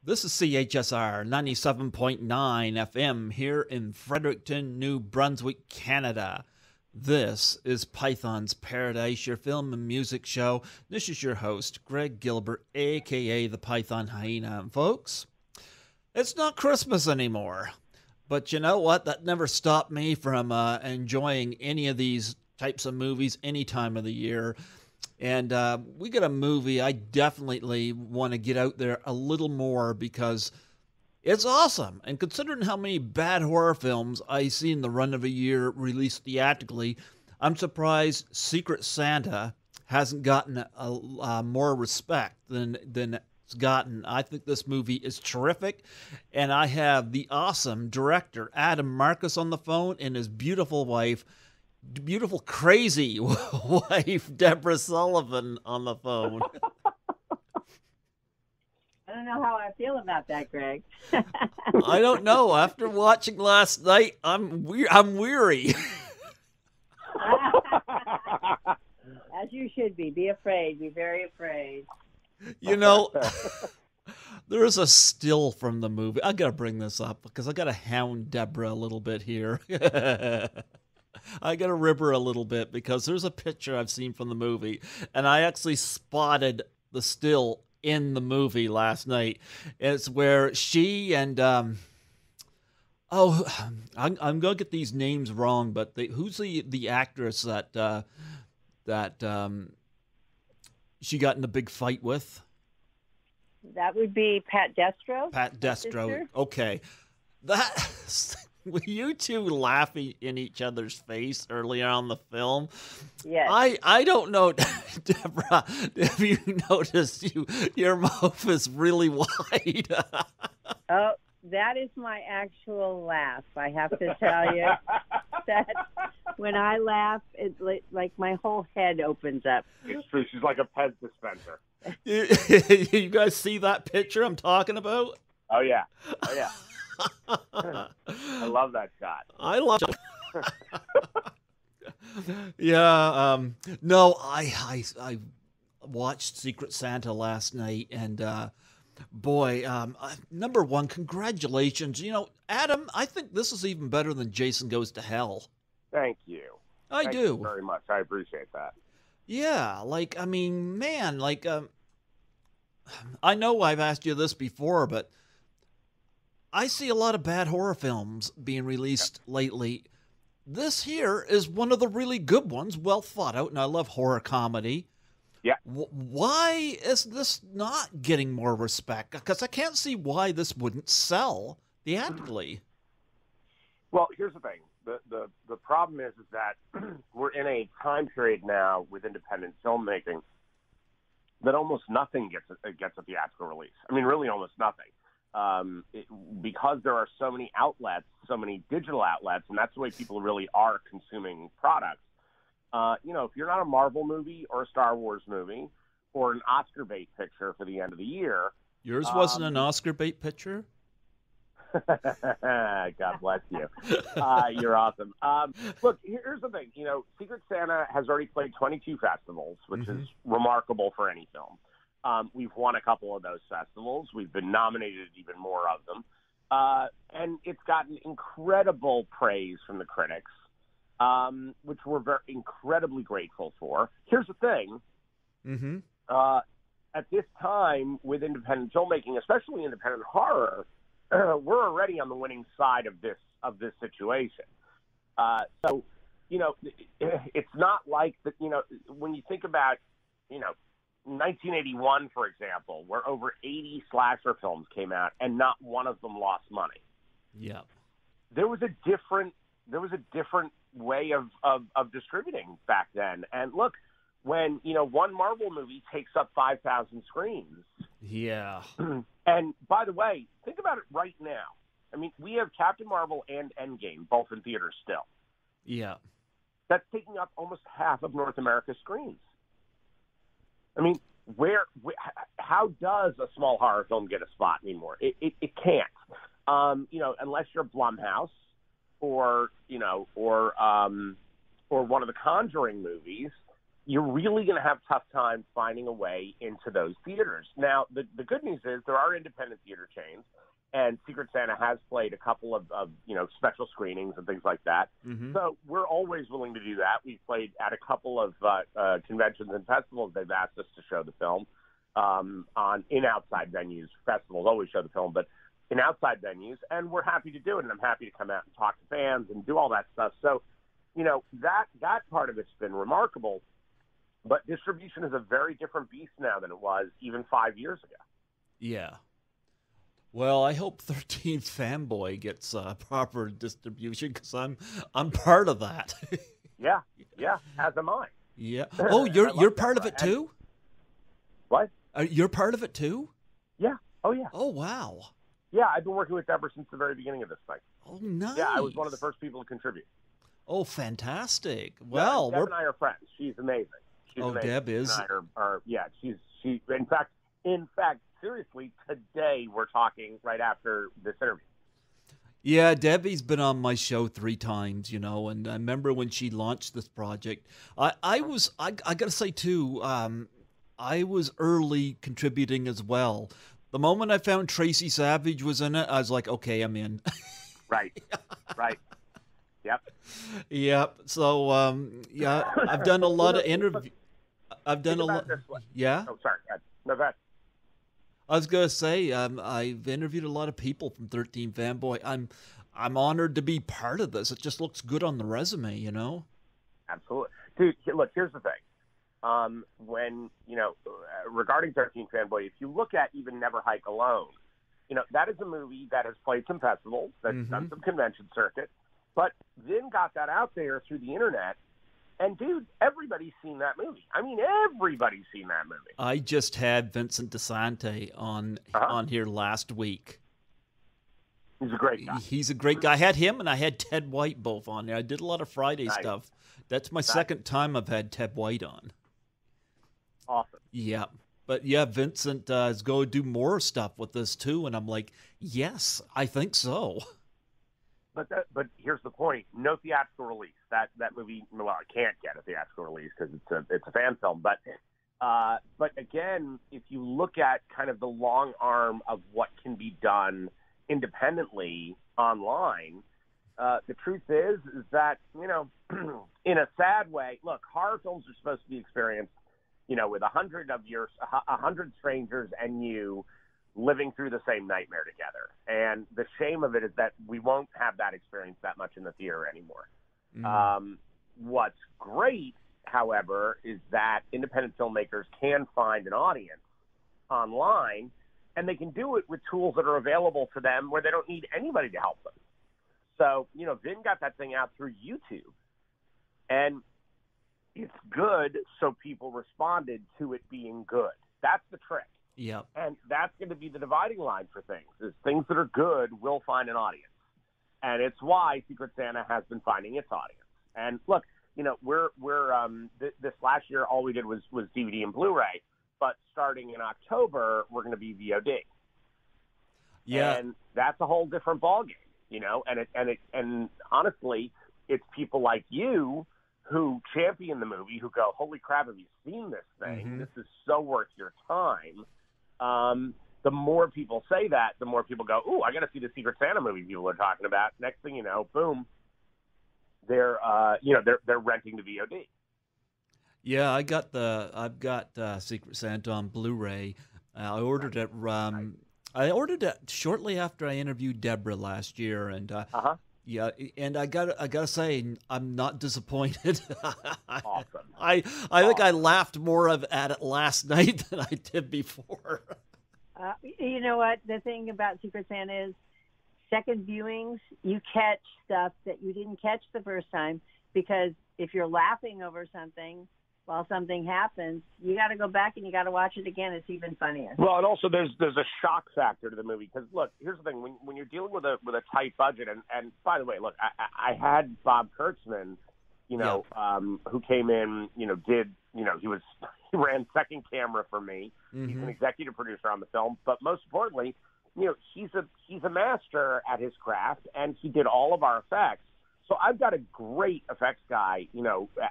This is CHSR 97.9 FM here in Fredericton, New Brunswick, Canada. This is Python's Paradise, your film and music show. This is your host, Greg Gilbert, a.k.a. the Python Hyena. And folks, it's not Christmas anymore. But you know what? That never stopped me from enjoying any of these types of movies any time of the year. And we got a movie I definitely want to get out there a little more because it's awesome. And considering how many bad horror films I see in the run of a year released theatrically, I'm surprised Secret Santa hasn't gotten more respect than it's gotten. I think this movie is terrific. And I have the awesome director, Adam Marcus, on the phone and his beautiful wife, crazy wife, Debra Sullivan, on the phone. I don't know how I feel about that, Greg. I don't know. After watching last night, I'm weary. As you should be. Be afraid. Be very afraid. You know, there is a still from the movie. I got to bring this up because I got to hound Debra a little bit here. I got to rib her a little bit because there's a picture I've seen from the movie, and I actually spotted the still in the movie last night. It's where she and I'm gonna get these names wrong, but who's the actress that she got in a big fight with? That would be Pat Destro. Pat Destro. Okay, that. Were you two laughing in each other's face earlier on the film? Yes. I don't know, Debra, have you noticed your mouth is really wide? Oh, that is my actual laugh. I have to tell you that when I laugh, it's like my whole head opens up. It's true. She's like a Pez dispenser. You guys see that picture I'm talking about? Oh, yeah. Oh, yeah. I love that shot. I love it. Yeah. No, I watched Secret Santa last night, and boy, number one, congratulations. You know, Adam, I think this is even better than Jason Goes to Hell. Thank you. Thank you do very much. I appreciate that. Yeah, I mean, man, I know I've asked you this before, but I see a lot of bad horror films being released lately. This here is one of the really good ones, well thought out, and I love horror comedy. Yeah. Why is this not getting more respect? Because I can't see why this wouldn't sell theatrically. Well, here's the thing. The problem is that we're in a time period now with independent filmmaking that almost nothing gets a theatrical release. I mean, really almost nothing. Because there are so many outlets, so many digital outlets, and that's the way people really are consuming products. If you're not a Marvel movie or a Star Wars movie or an Oscar bait picture for the end of the year. Yours wasn't an Oscar bait picture? God bless you. You're awesome. Look, here's the thing. Secret Santa has already played 22 festivals, which is remarkable for any film. We've won a couple of those festivals. We've been nominated at even more of them. And it's gotten incredible praise from the critics, which we're incredibly grateful for. Here's the thing. At this time, with independent filmmaking, especially independent horror, we're already on the winning side of this situation. So, it's not like that, when you think about, 1981, for example, where over 80 slasher films came out and not one of them lost money. Yeah. There was a different way of distributing back then. And look, when, one Marvel movie takes up 5,000 screens. Yeah. And by the way, think about it right now. I mean, we have Captain Marvel and Endgame both in theaters still. Yeah. That's taking up almost half of North America's screens. I mean, how does a small horror film get a spot anymore? It can't. Unless you're Blumhouse or one of the Conjuring movies, you're really going to have tough time finding a way into those theaters. Now, the good news is there are independent theater chains, and Secret Santa has played a couple of special screenings and things like that. Mm-hmm. So we're always willing to do that. We've played at a couple of conventions and festivals. They've asked us to show the film in outside venues. Festivals always show the film, but in outside venues, and we're happy to do it, and I'm happy to come out and talk to fans and do all that stuff. So, that part of it's been remarkable, but distribution is a very different beast now than it was even 5 years ago. Yeah. Well, I hope 13th Fanboy gets proper distribution, because I'm part of that. Yeah, as am I. Yeah. Oh, you're part of it too? What? You're part of it too? Yeah. Oh, yeah. Oh, wow. Yeah, I've been working with Debra since the very beginning of this thing. Oh, nice. Yeah, I was one of the first people to contribute. Oh, fantastic. Well, Deb and I are friends. She's amazing. Amazing. Deb is. And I are she. In fact, seriously, today we're talking right after this interview. Yeah, Debbie's been on my show 3 times, and I remember when she launched this project. I gotta say too, I was early contributing as well. The moment I found Tracy Savage was in it, I was like, okay, I'm in. Right. Yep. Yep. So, I've done a lot of interviews. I've done a lot. Yeah. Oh, sorry. No, go ahead. I was gonna say, I've interviewed a lot of people from 13 Fanboy. I'm honored to be part of this. It just looks good on the resume, Absolutely, dude. Look, here's the thing. When regarding 13 Fanboy, if you look at even Never Hike Alone, that is a movie that has played some festivals, that's done some convention circuit, but then got that out there through the internet. And, dude, everybody's seen that movie. I mean, everybody's seen that movie. I just had Vincent DeSante on here last week. He's a great guy. He's a great guy. I had him and I had Ted White both on there. I did a lot of Friday stuff. That's my second time I've had Ted White on. Awesome. Yeah. But, yeah, Vincent is going to do more stuff with this, too. And I'm like, yes, I think so. But here's the point: no theatrical release. That movie, well, it can't get a theatrical release because it's a fan film. But again, if you look at kind of the long arm of what can be done independently online, the truth is that in a sad way, look, horror films are supposed to be experienced, with 100 strangers and you living through the same nightmare together. And the shame of it is that we won't have that experience that much in the theater anymore. What's great, however, is that independent filmmakers can find an audience online, and they can do it with tools that are available to them where they don't need anybody to help them. So, Vin got that thing out through YouTube, and it's good, so people responded to it being good. That's the trick. Yep. And that's going to be the dividing line for things, is things that are good will find an audience. And it's why Secret Santa has been finding its audience. And look, we're this last year, all we did was DVD and Blu-ray, but starting in October, we're going to be VOD. Yeah. And that's a whole different ballgame, and honestly, it's people like you who champion the movie, who go, holy crap, have you seen this thing? This is so worth your time. The more people say that, the more people go, ooh, I got to see the Secret Santa movie people are talking about. Next thing you know, boom, they're renting the VOD. Yeah, I've got Secret Santa on Blu-ray. I ordered it. I ordered it shortly after I interviewed Debra last year, and yeah, and I gotta say, I'm not disappointed. Awesome. I think I laughed more at it last night than I did before. You know what? The thing about Secret Santa is second viewings, you catch stuff that you didn't catch the first time, because if you're laughing over something while something happens, you got to go back and you got to watch it again. It's even funnier. Well, and also there's a shock factor to the movie, because look, here's the thing: when you're dealing with a tight budget, and by the way, look, I had Bob Kurtzman, who came in, he ran second camera for me. He's an executive producer on the film, but most importantly, he's a master at his craft, and he did all of our effects. So I've got a great effects guy,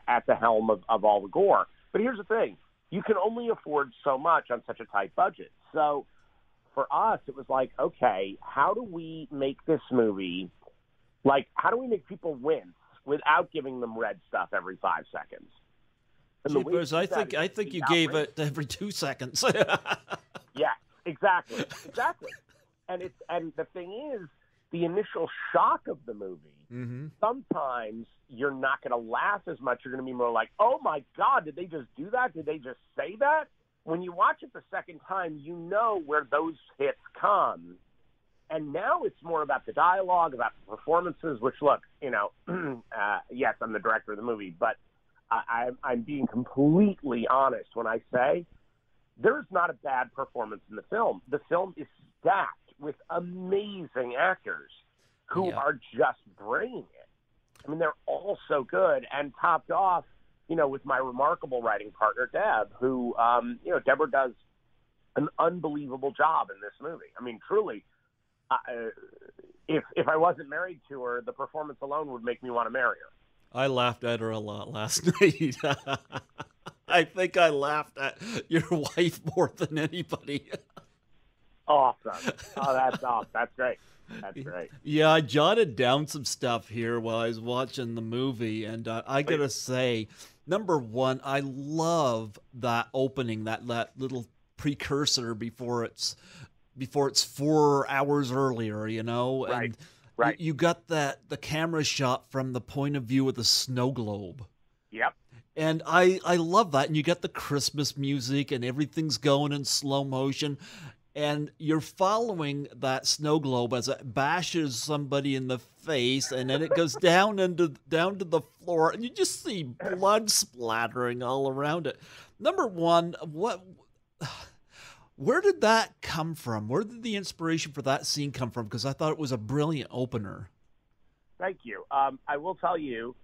at the helm of all the gore. But here's the thing. You can only afford so much on such a tight budget. So for us, it was like, okay, how do we make this movie, like, how do we make people wince without giving them red stuff every 5 seconds? And Jeepers, I think you gave it every 2 seconds. Yeah, exactly. And the thing is, the initial shock of the movie, sometimes you're not going to laugh as much. You're going to be more like, oh, my God, did they just do that? Did they just say that? When you watch it the second time, you know where those hits come. And now it's more about the dialogue, about the performances, which, look, yes, I'm the director of the movie, but I'm being completely honest when I say there's not a bad performance in the film. The film is stacked with amazing actors who are just bringing it. I mean, they're all so good, and topped off, with my remarkable writing partner, Deb, who, Debra does an unbelievable job in this movie. I mean, truly, if I wasn't married to her, the performance alone would make me want to marry her. I laughed at her a lot last night. I think I laughed at your wife more than anybody. Awesome. Oh, that's great. That's great. Yeah, I jotted down some stuff here while I was watching the movie, and I gotta say, number one, I love that opening, that little precursor before it's 4 hours earlier, Right. And right. You got the camera shot from the point of view of the snow globe. Yep. And I love that, and you got the Christmas music, and everything's going in slow motion. And you're following that snow globe as it bashes somebody in the face, and then it goes down to the floor, and you just see blood splattering all around it. Number one, where did that come from? Where did the inspiration for that scene come from? Because I thought it was a brilliant opener. Thank you. I will tell you,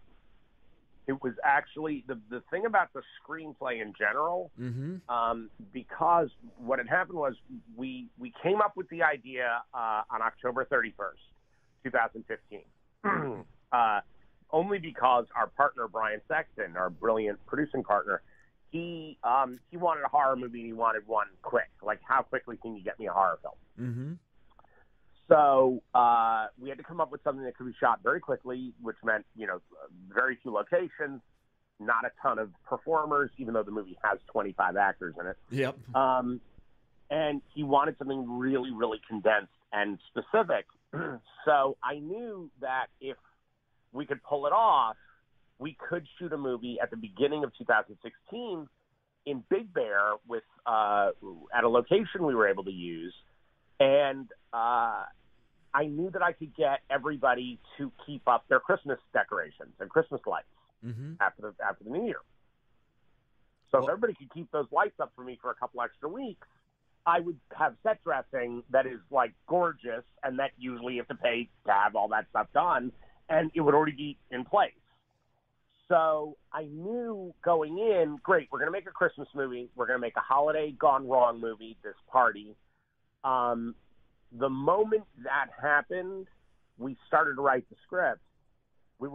it was actually the thing about the screenplay in general, because what had happened was we came up with the idea on October 31st, 2015, only because our partner, Brian Sexton, our brilliant producing partner, he wanted a horror movie and he wanted one quick. Like, how quickly can you get me a horror film? So we had to come up with something that could be shot very quickly, which meant, very few locations, not a ton of performers, even though the movie has 25 actors in it. Yep. And he wanted something really, really condensed and specific. So I knew that if we could pull it off, we could shoot a movie at the beginning of 2016 in Big Bear with at a location we were able to use. And I knew that I could get everybody to keep up their Christmas decorations and Christmas lights after the New Year. So if everybody could keep those lights up for me for a couple extra weeks, I would have set dressing that is like gorgeous, and that usually you have to pay to have all that stuff done, and it would already be in place. So I knew going in, great, we're going to make a Christmas movie. We're going to make a holiday gone wrong movie, this party. The moment that happened, we started to write the script. We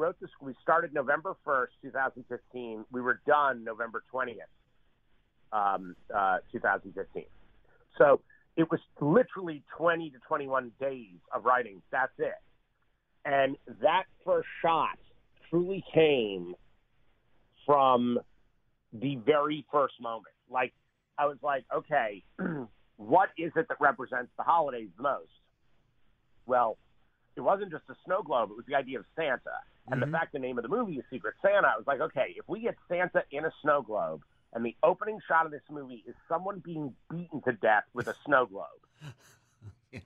started November 1st, 2015. We were done November 20th, 2015. So it was literally 20 to 21 days of writing. That's it. And that first shot truly came from the very first moment. Like, I was like, okay, what is it that represents the holidays the most? Well, it wasn't just a snow globe. It was the idea of Santa. And the fact the name of the movie is Secret Santa, I was like, okay, if we get Santa in a snow globe, and the opening shot of this movie is someone being beaten to death with a snow globe,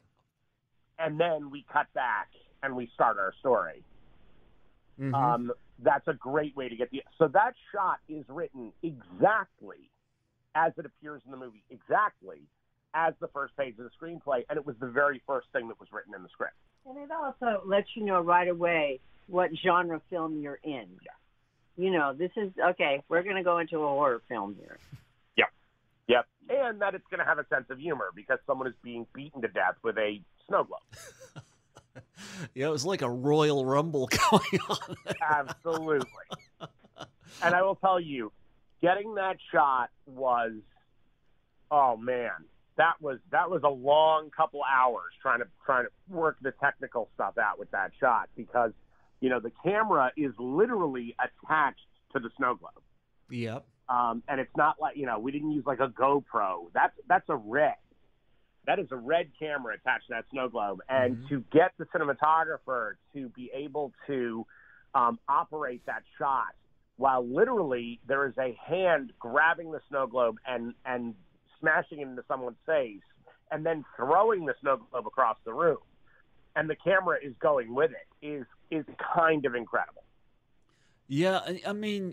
and then we cut back and we start our story, that's a great way to get the... So that shot is written exactly as it appears in the movie, exactly as the first page of the screenplay, and it was the very first thing that was written in the script. And it also lets you know right away what genre film you're in. Yeah. This is, okay, we're going to go into a horror film here. Yep. And that it's going to have a sense of humor because someone is being beaten to death with a snow globe. Yeah, it was like a Royal Rumble going on there. Absolutely. And I will tell you, getting that shot was, oh man, that was a long couple hours trying to work the technical stuff out with that shot, because the camera is literally attached to the snow globe. Yep. And it's not like, we didn't use like a GoPro. That's a Red. That is a Red camera attached to that snow globe. And to get the cinematographer to be able to operate that shot while literally there is a hand grabbing the snow globe and smashing it into someone's face and then throwing the snow globe across the room, and the camera is going with it, is kind of incredible. Yeah, I mean,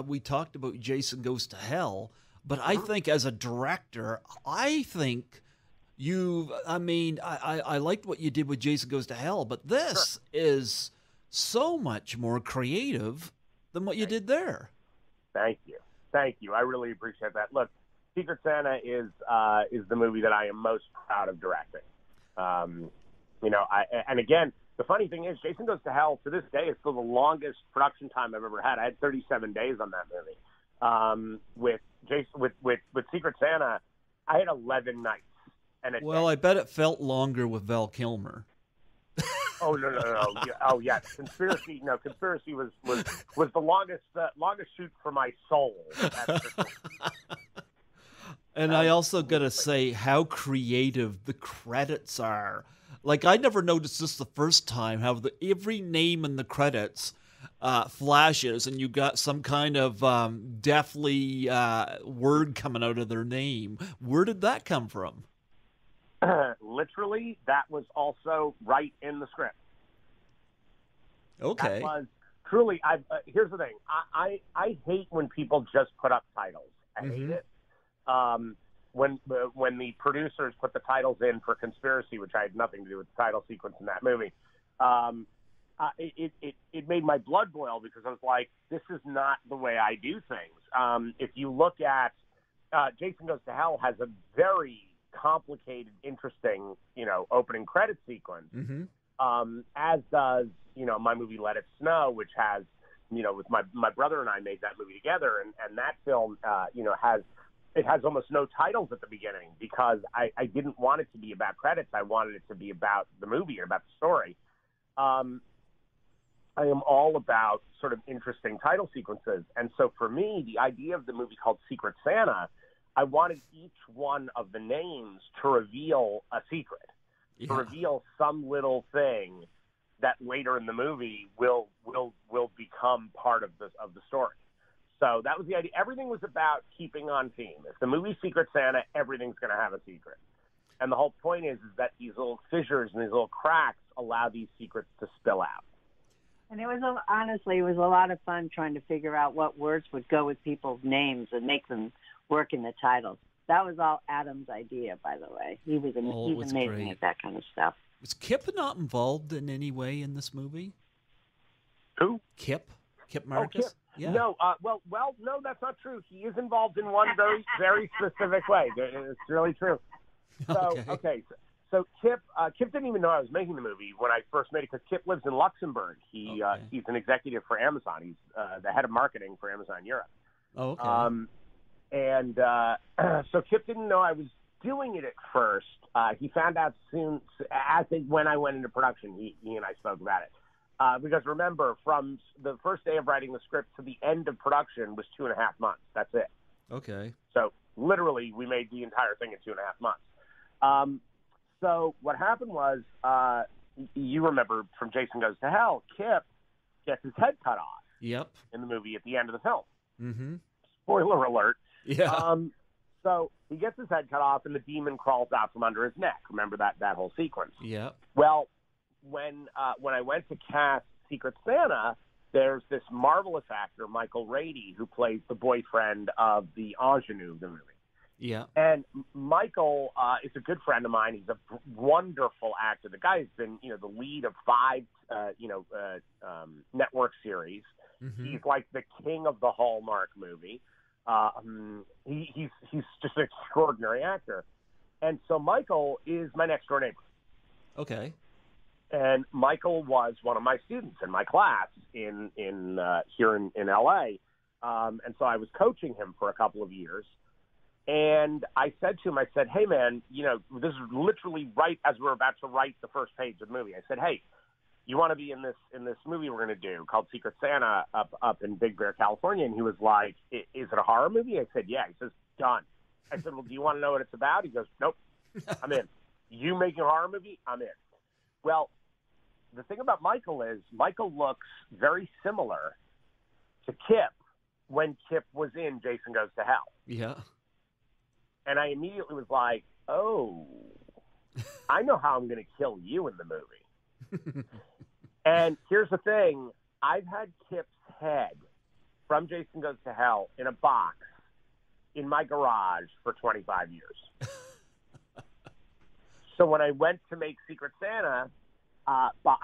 we talked about Jason Goes to Hell, but I think as a director, I think I liked what you did with Jason Goes to Hell, but this is so much more creative than what you did there. Thank you. I really appreciate that. Look, Secret Santa is the movie that I am most proud of directing. And again, the funny thing is, Jason Goes to Hell to this day is still the longest production time I've ever had. I had 37 days on that movie. With Secret Santa, I had 11 nights. I bet it felt longer with Val Kilmer. Oh no! Oh yeah, Conspiracy. No, Conspiracy was the longest shoot for my soul. That's for sure. And I also got to say how creative the credits are. Like, I never noticed this the first time, how every name in the credits flashes, and you got some kind of deathly word coming out of their name. Where did that come from? Literally, that was also right in the script. Okay. That was truly. Here's the thing. I hate when people just put up titles. I hate it. When the producers put the titles in for Conspiracy, which I had nothing to do with the title sequence in that movie, it made my blood boil, because I was like, this is not the way I do things. If you look at Jason Goes to Hell, has a very complicated, interesting, opening credit sequence, as does, my movie Let It Snow, which has, with my brother and I made that movie together, and that film, has almost no titles at the beginning, because I didn't want it to be about credits. I wanted it to be about the movie and about the story. I am all about sort of interesting title sequences. And so for me, the idea of the movie called Secret Santa, I wanted each one of the names to reveal a secret, to reveal some little thing that later in the movie will become part of the story. So that was the idea. Everything was about keeping on theme. If the movie's Secret Santa, everything's going to have a secret. And the whole point is that these little fissures and these little cracks allow these secrets to spill out. And it was a lot of fun trying to figure out what words would go with people's names and make them work in the titles. That was all Adam's idea, by the way. He's amazing great at that kind of stuff. Was Kip not involved in any way in this movie? Who? Kip Oh, Marcus? Kip. Yeah. No, no, that's not true. He is involved in one very, very specific way. It's really true. So, so Kip didn't even know I was making the movie when I first made it, because Kip lives in Luxembourg. He's an executive for Amazon. He's the head of marketing for Amazon Europe. Oh, okay. So Kip didn't know I was doing it at first. He found out soon, when I went into production. He and I spoke about it. Because remember, from the first day of writing the script to the end of production was 2.5 months. That's it. Okay. So literally, we made the entire thing in 2.5 months. So what happened was, you remember from Jason Goes to Hell, Kip gets his head cut off. Yep. In the movie at the end of the film. Mm-hmm. Spoiler alert. Yeah. So he gets his head cut off, and the demon crawls out from under his neck. Remember that whole sequence? Yeah. Well, when I went to cast Secret Santa, there's this marvelous actor, Michael Rady, who plays the boyfriend of the ingenue of the movie. Yeah. And Michael is a good friend of mine. He's a wonderful actor. The guy has been, the lead of 5, network series. Mm-hmm. He's like the king of the Hallmark movie. He's just an extraordinary actor. And so Michael is my next door neighbor. Okay. And Michael was one of my students in my class in here in LA. And so I was coaching him for a couple of years. And I said to him, I said, hey, man, you know, this is literally right as we're about to write the first page of the movie. I said, hey, you want to be in this movie we're going to do called Secret Santa up in Big Bear, California? And he was like, is it a horror movie? I said, yeah. He says, done. I said, well, do you want to know what it's about? He goes, nope, I'm in. You making a horror movie? I'm in. Well, the thing about Michael is Michael looks very similar to Kip when Kip was in Jason Goes to Hell. Yeah. And I immediately was like, oh, I know how I'm going to kill you in the movie. And here's the thing. I've had Kip's head from Jason Goes to Hell in a box in my garage for 25 years. So when I went to make Secret Santa, Bob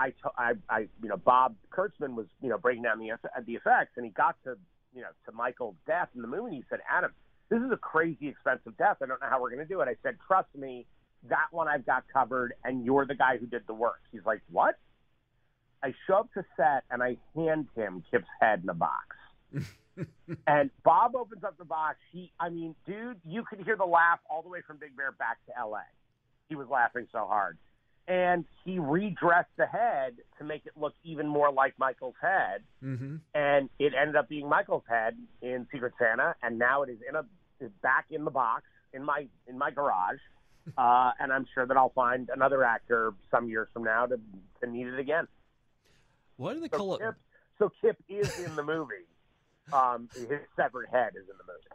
Kurtzman was, breaking down the effects, and he got to Michael's death in the movie, and he said, Adam, this is a crazy expensive death. I don't know how we're going to do it. I said, trust me, that one I've got covered, and you're the guy who did the work. He's like, what? I show up to set, and I hand him Kip's head in a box. And Bob opens up the box. Dude, you could hear the laugh all the way from Big Bear back to L.A. He was laughing so hard. And he redressed the head to make it look even more like Michael's head. Mm-hmm. And it ended up being Michael's head in Secret Santa, and now it is back in the box in my garage. And I'm sure that I'll find another actor some years from now to need it again. Why do they call it? So Kip is in the movie. His severed head is in the movie.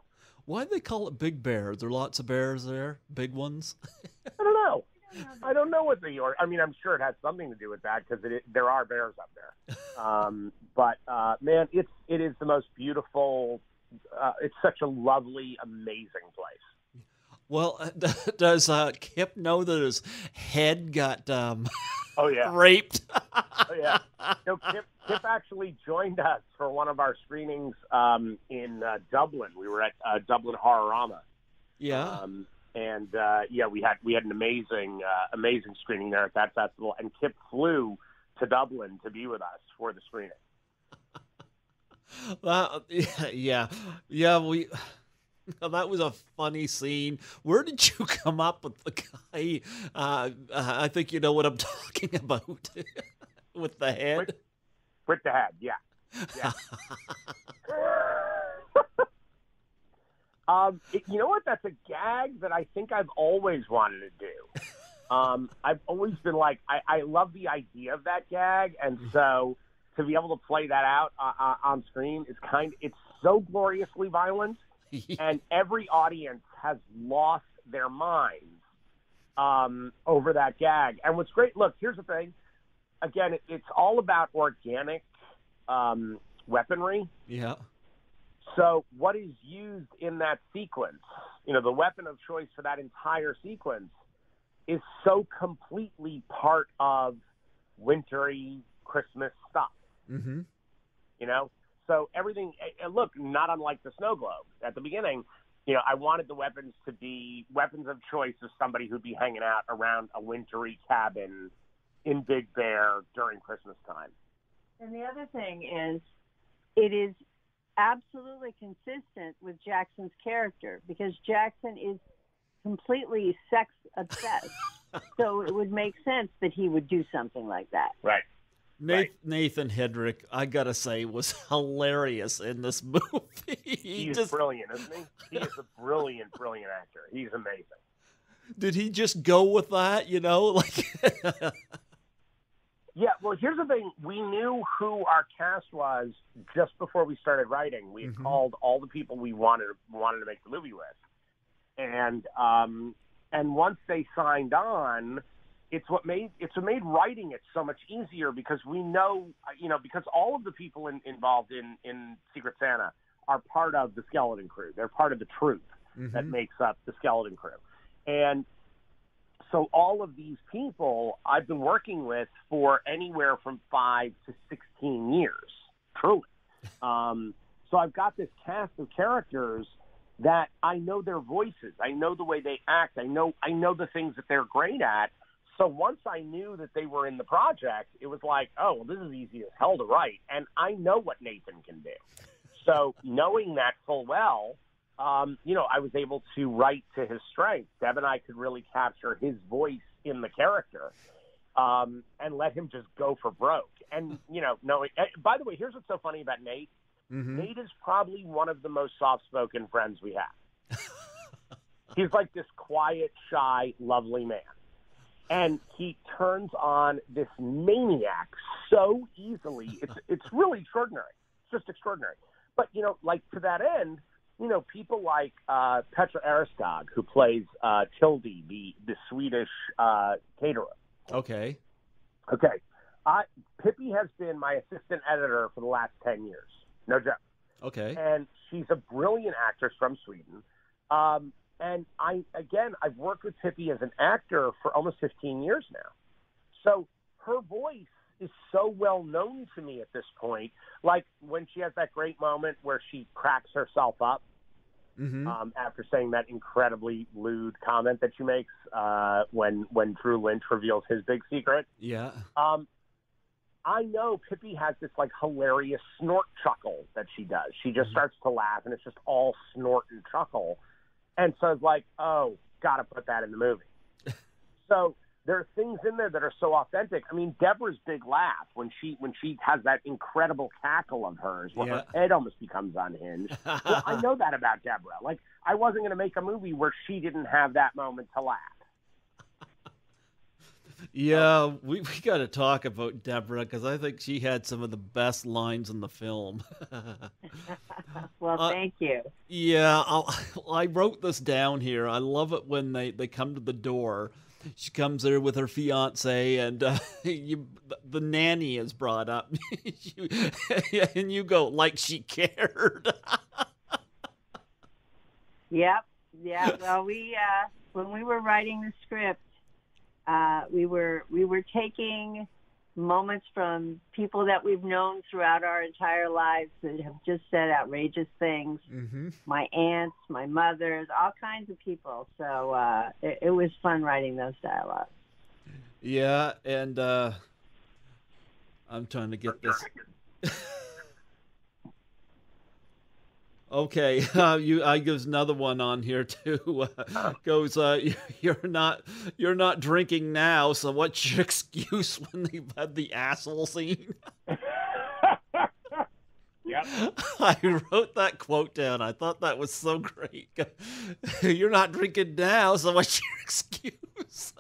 Why do they call it Big Bear? Are there lots of bears there? Big ones? I don't know. I don't know what I'm sure it has something to do with that because there are bears up there. But man, it is the most beautiful. It's such a lovely, amazing place. Well, does Kip know that his head got raped? Oh yeah. No, Kip actually joined us for one of our screenings in Dublin. We were at Dublin Horrorama. Yeah. We had an amazing screening there at that festival, and Kip flew to Dublin to be with us for the screening. That was a funny scene. Where did you come up with the guy? I think you know what I'm talking about with the head. With the head, yeah. You know what? That's a gag that I think I've always wanted to do. I've always been like, I love the idea of that gag, and so to be able to play that out on screen it's so gloriously violent, and every audience has lost their minds over that gag. And what's great, look, here's the thing. Again, it's all about organic weaponry. Yeah. So what is used in that sequence, the weapon of choice for that entire sequence is so completely part of wintry Christmas stuff. Mm-hmm. So everything, look, not unlike the snow globe. At the beginning, I wanted the weapons to be weapons of choice of somebody who'd be hanging out around a wintry cabin in Big Bear during Christmas time. And the other thing is, it is absolutely consistent with Jackson's character because Jackson is completely sex obsessed. So it would make sense that he would do something like that. Right. Nathan Hedrick, I gotta say, was hilarious in this movie. He's brilliant, isn't he? He is a brilliant, brilliant actor. He's amazing. Did he just go with that, Yeah, well, here's the thing. We knew who our cast was just before we started writing. We had called all the people we wanted to make the movie with. And once they signed on, it's what made writing it so much easier because we know, because all of the people involved in Secret Santa are part of the skeleton crew. They're part of the troupe that makes up the skeleton crew. And so all of these people I've been working with for anywhere from 5 to 16 years, truly. So I've got this cast of characters that I know their voices. I know the way they act. I know the things that they're great at. So once I knew that they were in the project, it was like, oh, well, this is easy as hell to write. And I know what Nathan can do. So knowing that full well, I was able to write to his strengths. Deb and I could really capture his voice in the character and let him just go for broke. And, by the way, here's what's so funny about Nate. Mm-hmm. Nate is probably one of the most soft-spoken friends we have. He's like this quiet, shy, lovely man. And he turns on this maniac so easily. It's really extraordinary. It's just extraordinary. But, to that end, people like Petra Erskog, who plays Tildy, the Swedish caterer. Okay. Pippi has been my assistant editor for the last 10 years. No joke. Okay. And she's a brilliant actress from Sweden. And I've worked with Pippi as an actor for almost 15 years now. So her voice is so well known to me at this point. Like when she has that great moment where she cracks herself up after saying that incredibly lewd comment that she makes when Drew Lynch reveals his big secret. Yeah. I know Pippi has this like hilarious snort chuckle that she does. She just starts to laugh, and it's just all snort and chuckle. And so it's like, oh, got to put that in the movie. So there are things in there that are so authentic. I mean, Debra's big laugh when she has that incredible cackle of hers where her head almost becomes unhinged. Well, I know that about Debra. Like, I wasn't going to make a movie where she didn't have that moment to laugh. Yeah, we got to talk about Debra because I think she had some of the best lines in the film. Well, thank you. Yeah, I wrote this down here. I love it when they come to the door. She comes there with her fiance, and the nanny is brought up. And you go, like she cared. Yep. Yeah. Well, when we were writing the script, we were taking moments from people that we've known throughout our entire lives that have just said outrageous things. Mm-hmm. My aunts, my mothers, all kinds of people. So it was fun writing those dialogues. Yeah, and I'm trying to get this. Okay, I gives another one on here too. Goes, you're not drinking now, so what's your excuse when they've had the asshole scene? Yep. I wrote that quote down. I thought that was so great. You're not drinking now, so what's your excuse?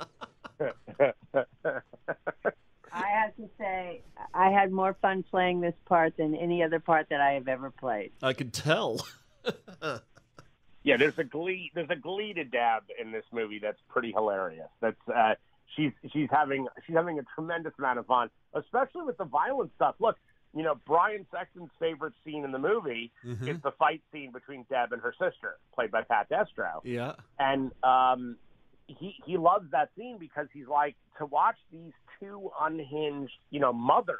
I have to say, I had more fun playing this part than any other part that I have ever played. I could tell. Yeah, there's a glee to Deb in this movie that's pretty hilarious. That's she's having a tremendous amount of fun, especially with the violent stuff. Look, Brian Sexton's favorite scene in the movie is the fight scene between Deb and her sister, played by Pat Destro. Yeah, and he loves that scene because he's like, to watch these two unhinged, mothers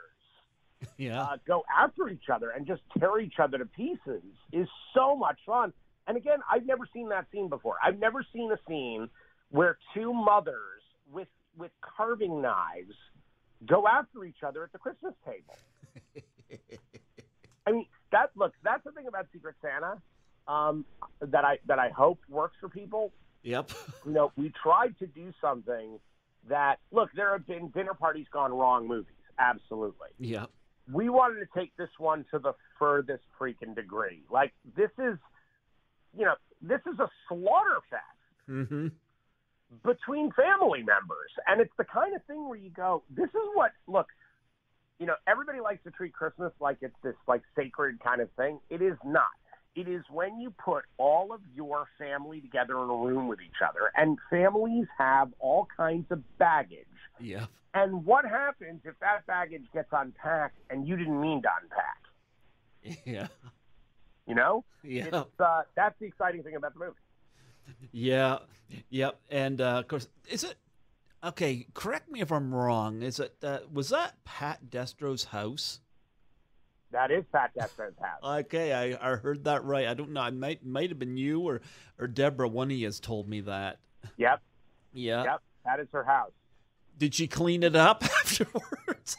go after each other and just tear each other to pieces is so much fun. And again, I've never seen that scene before. I've never seen a scene where two mothers with carving knives go after each other at the Christmas table. I mean, that's the thing about Secret Santa that I hope works for people. Yep. We tried to do something that, look, there have been dinner parties gone wrong movies. Absolutely. Yeah. We wanted to take this one to the furthest freaking degree. Like, this is a slaughter fest between family members. And it's the kind of thing where you go, this is what, look, everybody likes to treat Christmas like it's this, like, sacred kind of thing. It is not. It is when you put all of your family together in a room with each other, and families have all kinds of baggage. Yeah. And what happens if that baggage gets unpacked and you didn't mean to unpack? Yeah. Yeah. That's the exciting thing about the movie. Yeah. Yep. And of course, is it okay? Correct me if I'm wrong. Is it was that Pat Destro's house? That is Pat Destro's house. Okay, I heard that right. I don't know. It might have been you or Debra. One of you has told me that. Yep. Yeah. Yep. That is her house. Did she clean it up afterwards?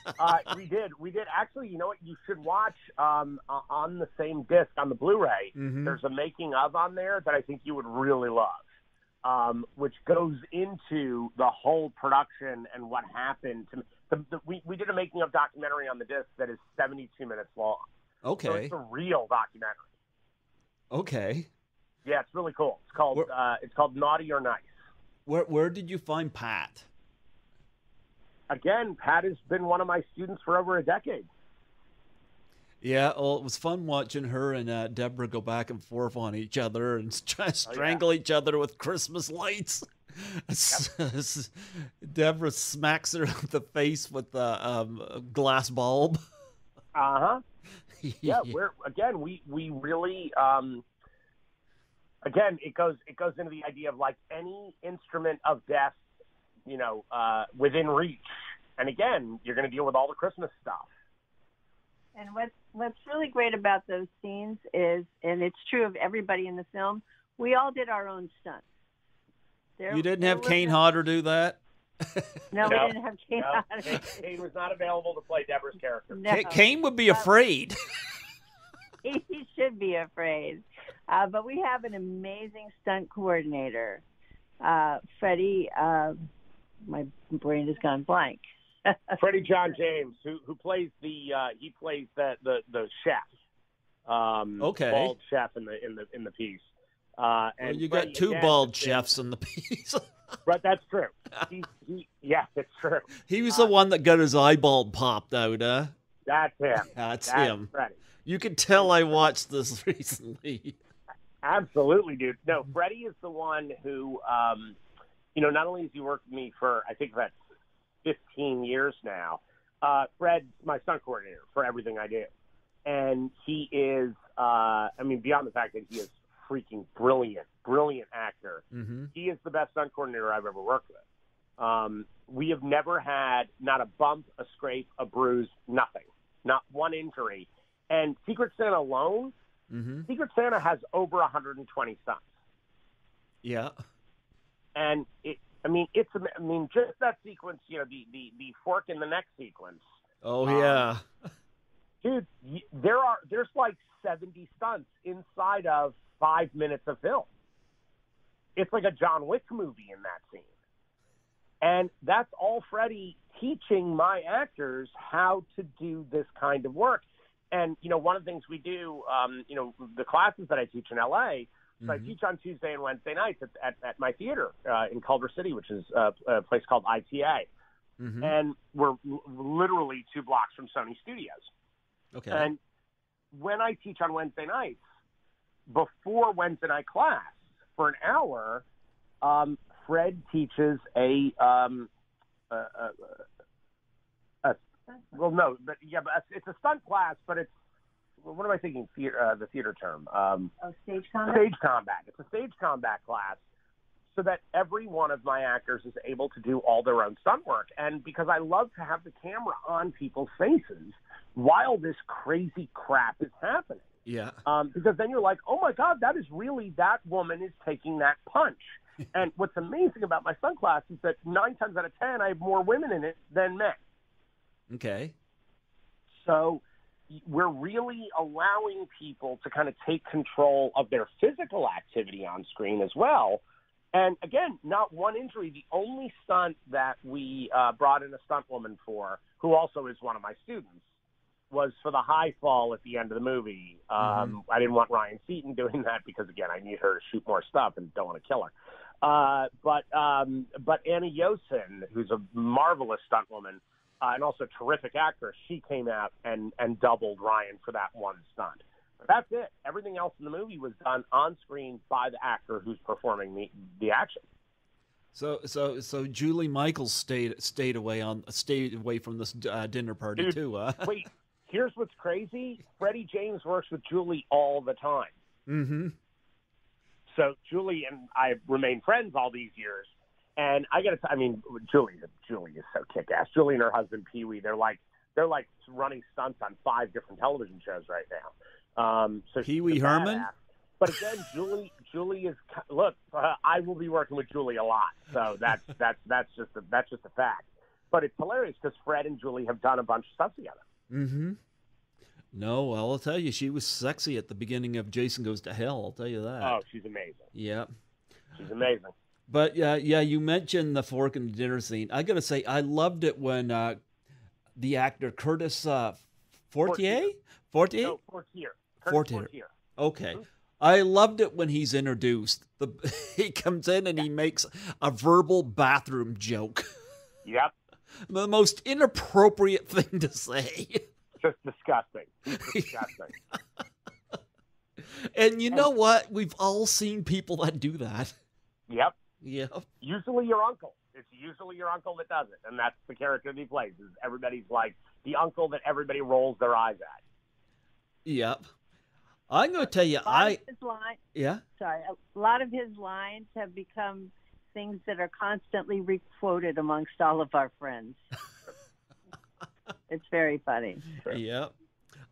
We did. Actually, you know what? You should watch on the same disc on the Blu-ray. Mm-hmm. There's a making of on there that I think you would really love, which goes into the whole production and what happened. We did a making of documentary on the disc that is 72 minutes long. Okay. So it's a real documentary. Okay. Yeah, it's really cool. It's called Naughty or Nice. Where did you find Pat? Again, Pat has been one of my students for over a decade. Yeah, well, it was fun watching her and Debra go back and forth on each other and try to strangle each other with Christmas lights. Yep. Debra smacks her in the face with a glass bulb. Uh-huh. Yeah, we really again, it goes into the idea of like any instrument of death, within reach. And again, you're going to deal with all the Christmas stuff. And what's really great about those scenes is, and it's true of everybody in the film, we all did our own stunts. You didn't have Kane Hodder do that? No, we didn't have Kane Hodder. Kane was not available to play Deborah's character. No. Kane would be afraid. He should be afraid. But we have an amazing stunt coordinator, Freddie. My brain has gone blank. Freddie John James, who plays the chef, bald chef in the piece. And you Freddie, got two bald chefs in the piece. Right, that's true. Yeah, it's true. He was the one that got his eyeball popped out, huh? That's him. That's him. Freddie. You can tell I watched this recently. Absolutely, dude. No, Freddie is the one who, not only has he worked with me for, I think that's 15 years now. Fred's my stunt coordinator for everything I do. And he is, beyond the fact that he is freaking brilliant actor, mm-hmm. he is the best stunt coordinator I've ever worked with. We have never had not a bump, a scrape, a bruise, nothing. Not one injury. And Secret Santa alone, mm-hmm. Secret Santa has over 120 stunts. Yeah. And just that sequence, the fork in the neck sequence. Oh yeah. Dude, there's like 70 stunts inside of 5 minutes of film. It's like a John Wick movie in that scene. And that's all Freddie teaching my actors how to do this kind of work. And, one of the things we do, the classes that I teach in L.A., so I teach on Tuesday and Wednesday nights at my theater in Culver City, which is a place called ITA. Mm-hmm. And we're literally 2 blocks from Sony Studios. Okay. And when I teach on Wednesday nights, before Wednesday night class, for an hour, Fred teaches it's a stunt class, but it's, what am I thinking? The theater term. Stage combat? Stage combat. It's a stage combat class so that every one of my actors is able to do all their own stunt work. And because I love to have the camera on people's faces while this crazy crap is happening. Yeah. Because then you're like, oh, my God, that woman is taking that punch. And what's amazing about my stunt class is that 9 times out of 10, I have more women in it than men. Okay. So we're really allowing people to kind of take control of their physical activity on screen as well. And again, not one injury. The only stunt that we brought in a stunt woman for, who also is one of my students, was for the high fall at the end of the movie. I didn't want Ryan Seaton doing that because, again, I need her to shoot more stuff and don't want to kill her. But Anna Yosin, who's a marvelous stunt woman, and also a terrific actress, she came out and doubled Ryan for that one stunt. But that's it. Everything else in the movie was done on screen by the actor who's performing the action. So Julie Michaels stayed away from this dinner party. Dude, too. Wait, here's what's crazy. Freddie James works with Julie all the time. Mm-hmm. So Julie and I remain friends all these years. And I got to, Julie is so kick-ass. Julie and her husband Pee Wee, they're like running stunts on 5 different television shows right now. So Pee Wee Herman. Badass. But again, Julie is look. I will be working with Julie a lot, so that's just a fact. But it's hilarious because Fred and Julie have done a bunch of stuff together. Mm-hmm. No, well, I'll tell you, she was sexy at the beginning of Jason Goes to Hell. I'll tell you that. Oh, she's amazing. Yeah. She's amazing. But yeah, you mentioned the fork in the dinner scene. I gotta say, I loved it when the actor Curtis Fortier? No, Fortier. Fortier. Okay. I loved it when he's introduced. He comes in and he makes a verbal bathroom joke. Yep. The most inappropriate thing to say. Just disgusting. Disgusting. And you know what? We've all seen people that do that. Yep. Yep. Usually your uncle. It's usually your uncle that does it, and that's the character that he plays. Is everybody's like the uncle that everybody rolls their eyes at. Yep. I'm going to tell you, yeah. Sorry, a lot of his lines have become things that are constantly requoted amongst all of our friends. It's very funny. Yep.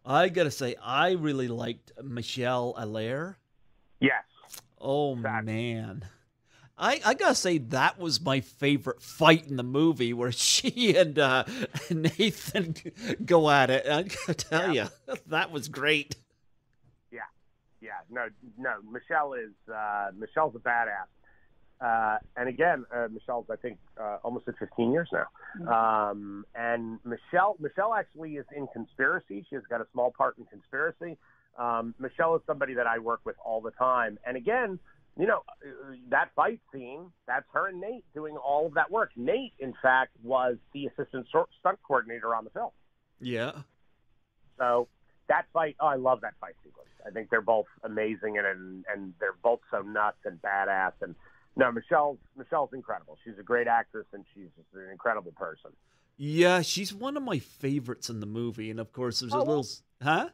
I got to say, I really liked Michelle Allaire. Yes. Oh, man. I got to say, that was my favorite fight in the movie where she and Nathan go at it. I got to tell you, that was great. Yeah. No. Michelle's a badass. And again, Michelle's, I think, almost at 15 years now. And Michelle actually is in Conspiracy. She has got a small part in Conspiracy. Michelle is somebody that I work with all the time. And again, you know, that fight scene, that's her and Nate doing all of that work. Nate, in fact, was the assistant stunt coordinator on the film. Yeah. So that fight, I love that fight sequence. I think they're both amazing and they're both so nuts and badass. And no, Michelle's incredible. She's a great actress and she's just an incredible person. Yeah, she's one of my favorites in the movie. And of course, there's a little, huh?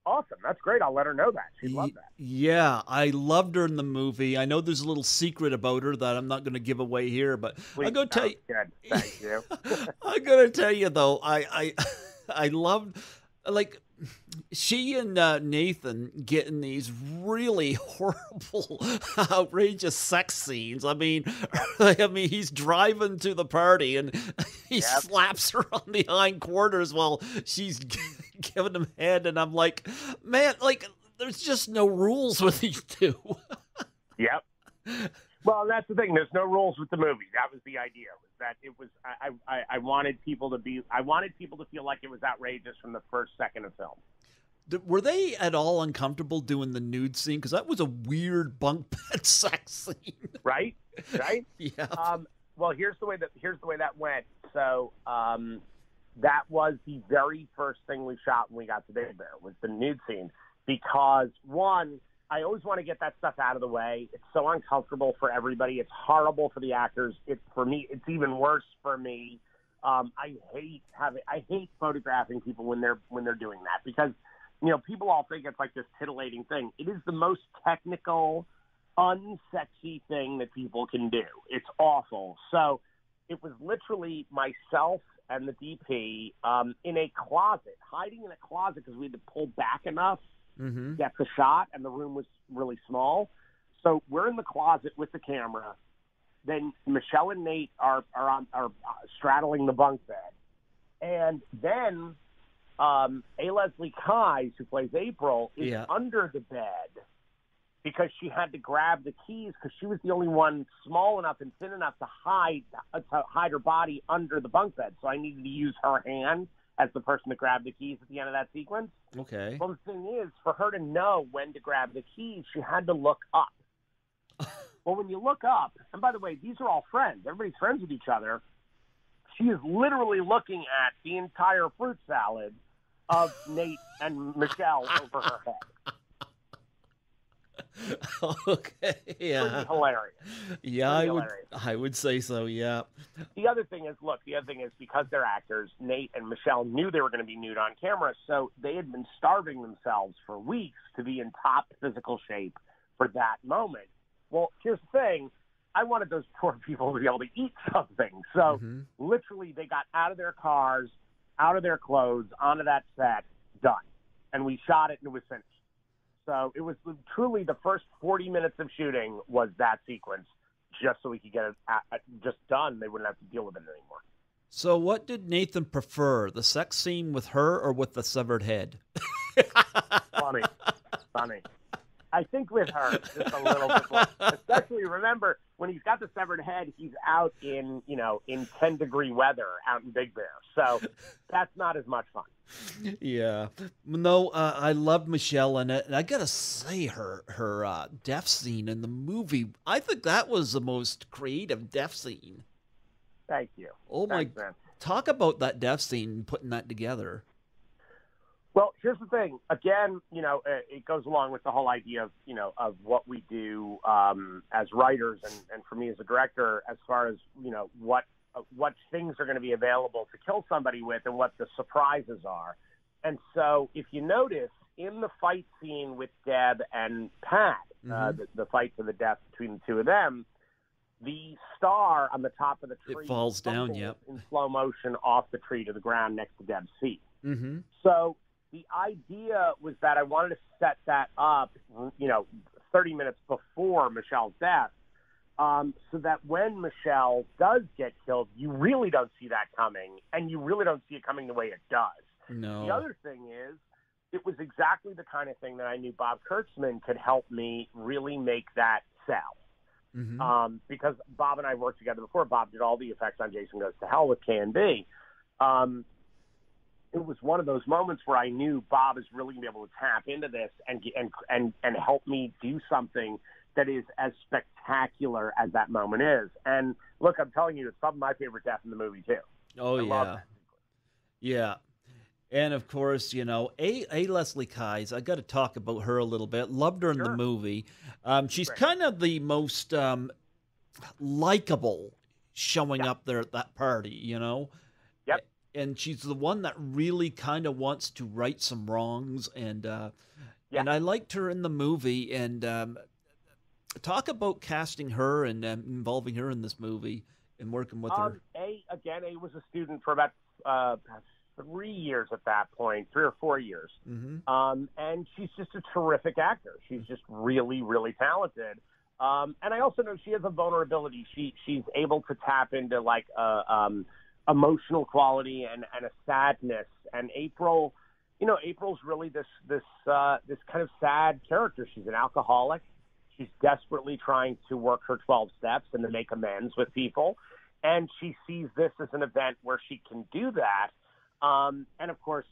Awesome. That's great. I'll let her know that. She'd love that. Yeah, I loved her in the movie. I know there's a little secret about her that I'm not going to give away here, but I'm going to tell you. Good. Thank you. I'm going to tell you though, I loved, like, she and Nathan get in these really horrible, outrageous sex scenes. I mean, he's driving to the party and he slaps her on the hindquarters while she's giving him head, and I'm like, man, like, there's just no rules with these two. Yep. Well, that's the thing. There's no rules with the movie. That was the idea. Was that it was? I wanted people to feel like it was outrageous from the first second of film. Were they at all uncomfortable doing the nude scene? Because that was a weird bunk bed sex scene. Right. Yeah. Well, here's the way that went. So that was the very first thing we shot when we got to Big Bear, was the nude scene. Because one, I always want to get that stuff out of the way. It's so uncomfortable for everybody. It's horrible for the actors. For me, it's even worse for me. I hate photographing people when they're doing that, because, you know, people all think it's like this titillating thing. It is the most technical, unsexy thing that people can do. It's awful. So it was literally myself and the DP in a closet, hiding in a closet because we had to pull back enough to get the shot, and the room was really small. So we're in the closet with the camera. Then Michelle and Nate are straddling the bunk bed. And then A. Leslie Keyes, who plays April, is under the bed because she had to grab the keys because she was the only one small enough and thin enough to hide her body under the bunk bed. So I needed to use her hand as the person to grab the keys at the end of that sequence. Okay. Well, the thing is, for her to know when to grab the keys, she had to look up. Well, when you look up, and by the way, these are all friends. Everybody's friends with each other. She is literally looking at the entire fruit salad of Nate and Michelle over her head. Okay, yeah. Pretty hilarious. Yeah, I would say so, yeah. The other thing is, because they're actors, Nate and Michelle knew they were going to be nude on camera, so they had been starving themselves for weeks to be in top physical shape for that moment. Well, here's the thing. I wanted those poor people to be able to eat something. So literally they got out of their cars, out of their clothes, onto that set, done. And we shot it and it was finished. So it was truly the first 40 minutes of shooting was that sequence, just so we could get it just done. They wouldn't have to deal with it anymore. So what did Nathan prefer, the sex scene with her or with the severed head? Funny. I think with her, just a little bit more. Especially, remember, when he's got the severed head, he's out in 10-degree weather out in Big Bear. So that's not as much fun. Yeah. No, I love Michelle in it. And I got to say, her death scene in the movie, I think that was the most creative death scene. Thank you. Oh, Thanks, my. man. Talk about that death scene and putting that together. Well, here's the thing. Again, it goes along with the whole idea of what we do as writers and for me as a director, as far as, what things are going to be available to kill somebody with and what the surprises are. And so if you notice in the fight scene with Deb and Pat, the fight to the death between the two of them, the star on the top of the tree, it falls down, yep, in slow motion off the tree to the ground next to Deb's feet. Mm-hmm. So the idea was that I wanted to set that up, 30 minutes before Michelle's death, so that when Michelle does get killed, you really don't see that coming, and you really don't see it coming the way it does. No. The other thing is, it was exactly the kind of thing that I knew Bob Kurtzman could help me really make that sell. Mm-hmm. Because Bob and I worked together before. Bob did all the effects on Jason Goes to Hell with K&B. It was one of those moments where I knew Bob is really going to be able to tap into this and help me do something that is as spectacular as that moment is. And look, I'm telling you, it's probably my favorite death in the movie too. Oh, I love that. Yeah. And of course, A. Leslie Keyes, I got to talk about her a little bit. Loved her in the movie. She's kind of the most likable showing up there at that party, Yep. And she's the one that really kind of wants to right some wrongs. And I liked her in the movie. And talk about casting her and involving her in this movie and working with her. A was a student for about 3 years at that point, 3 or 4 years. Mm-hmm. And she's just a terrific actor. She's just really, really talented. And I also know she has a vulnerability. She's able to tap into like emotional quality and a sadness. And April's really this kind of sad character. She's an alcoholic. She's desperately trying to work her 12 steps and to make amends with people. And she sees this as an event where she can do that. And of course,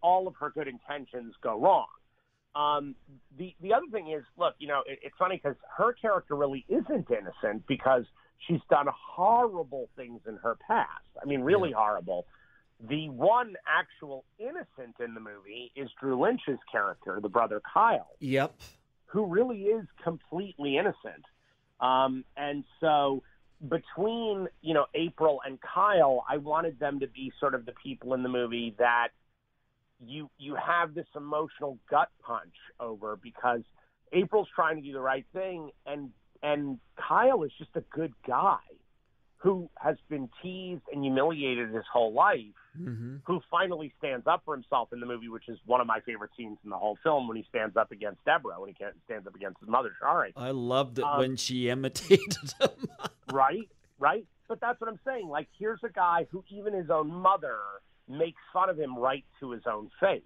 all of her good intentions go wrong. The other thing is, look, it's funny because her character really isn't innocent because she's done horrible things in her past. I mean, really horrible. The one actual innocent in the movie is Drew Lynch's character, the brother Kyle. Yep. Who really is completely innocent. And so between, April and Kyle, I wanted them to be sort of the people in the movie that you have this emotional gut punch over because April's trying to do the right thing and Kyle is just a good guy who has been teased and humiliated his whole life, mm-hmm. who finally stands up for himself in the movie, which is one of my favorite scenes in the whole film when he stands up against Debra, when he stands up against his mother, Shari. I loved it when she imitated him. Right. But that's what I'm saying. Like, here's a guy who even his own mother makes fun of him right to his own face.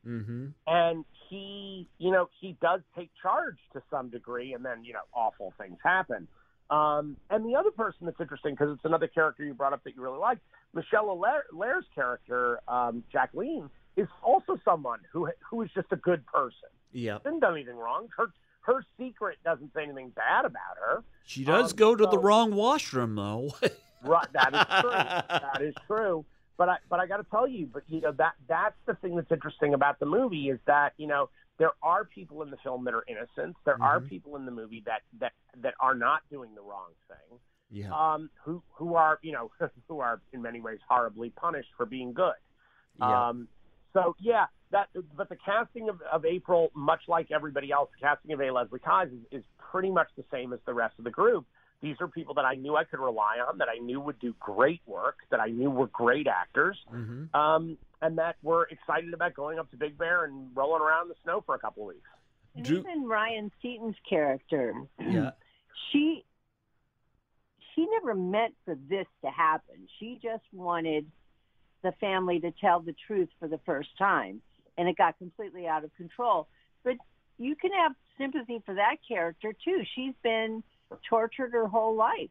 Mm-hmm. And he does take charge to some degree, and then, awful things happen. And the other person that's interesting, because it's another character you brought up that you really liked, Michelle Allaire's character, Jacqueline, is also someone who is just a good person. Yeah. Didn't do anything wrong. Her secret doesn't say anything bad about her. She does go to the wrong washroom, though. Right, that is true. That is true. But I got to tell you, that's the thing that's interesting about the movie is that, there are people in the film that are innocent. There mm-hmm. are people in the movie that are not doing the wrong thing. Yeah. Who are who are in many ways horribly punished for being good. Yeah. But the casting of April, much like everybody else, the casting of A. Leslie Keyes is pretty much the same as the rest of the group. These are people that I knew I could rely on, that I knew would do great work, that I knew were great actors, mm-hmm. And that were excited about going up to Big Bear and rolling around in the snow for a couple of weeks. And even Ryan Seaton's character, yeah, she she never meant for this to happen. She just wanted the family to tell the truth for the first time, and it got completely out of control. But you can have sympathy for that character, too. She's been tortured her whole life.